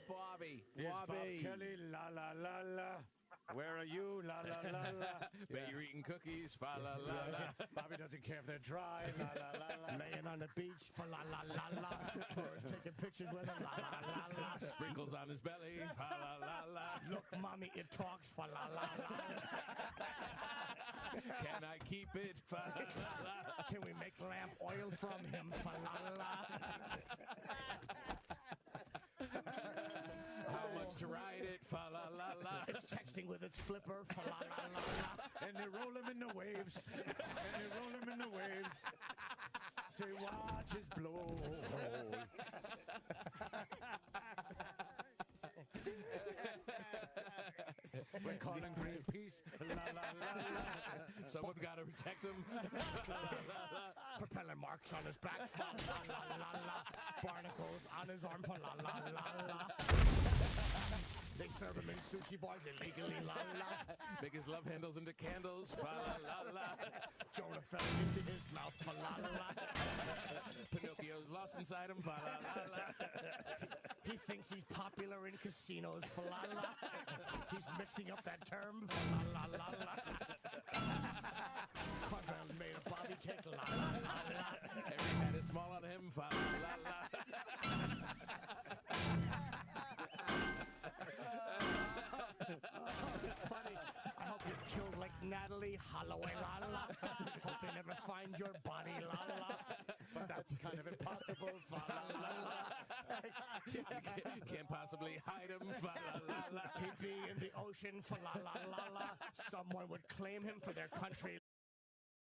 Bobby. Bobby. Kelly, la la la la. Where are you? La la la la. Bet you're eating cookies. Fa la la la. Bobby doesn't care if they're dry. La la la la. Laying on the beach for la la la la. Tourists taking pictures with him. La la la la. Sprinkles on his belly. Fa la la la. Look, mommy, it talks for la la la. Can I keep it? Fa la la la. Can we make lamp oil from him? Fa la la. How much to ride it? Fa la la la. It's texting with its flipper, fa la la la la. And they roll him in the waves. And they roll him in the waves. Say, watch his blow. We're calling Greenpeace. La la la la. Someone gotta protect him. La la la la. Propeller marks on his back, fa la la la la. Barnacles on his arm, fa la la la la. They serve him in sushi bars illegally, la la. Make his love handles into candles. Fa la la la. Jonah fell into his mouth, fa la la. Pinocchio's lost inside him. Fa la la la. He thinks he's popular in casinos, fa la la. He's mixing up that term, fa la la la la. Carvel made a bobby cake, la la la la. Every hat is small on him. Fa la la la. Funny. I hope you're killed like Natalie Holloway, la la. Hope they never find your body, la la. But that's kind of impossible, fa la la la. Can't possibly hide him. Fa la la la. He'd be in the ocean, fa la la la la. Someone would claim him for their country.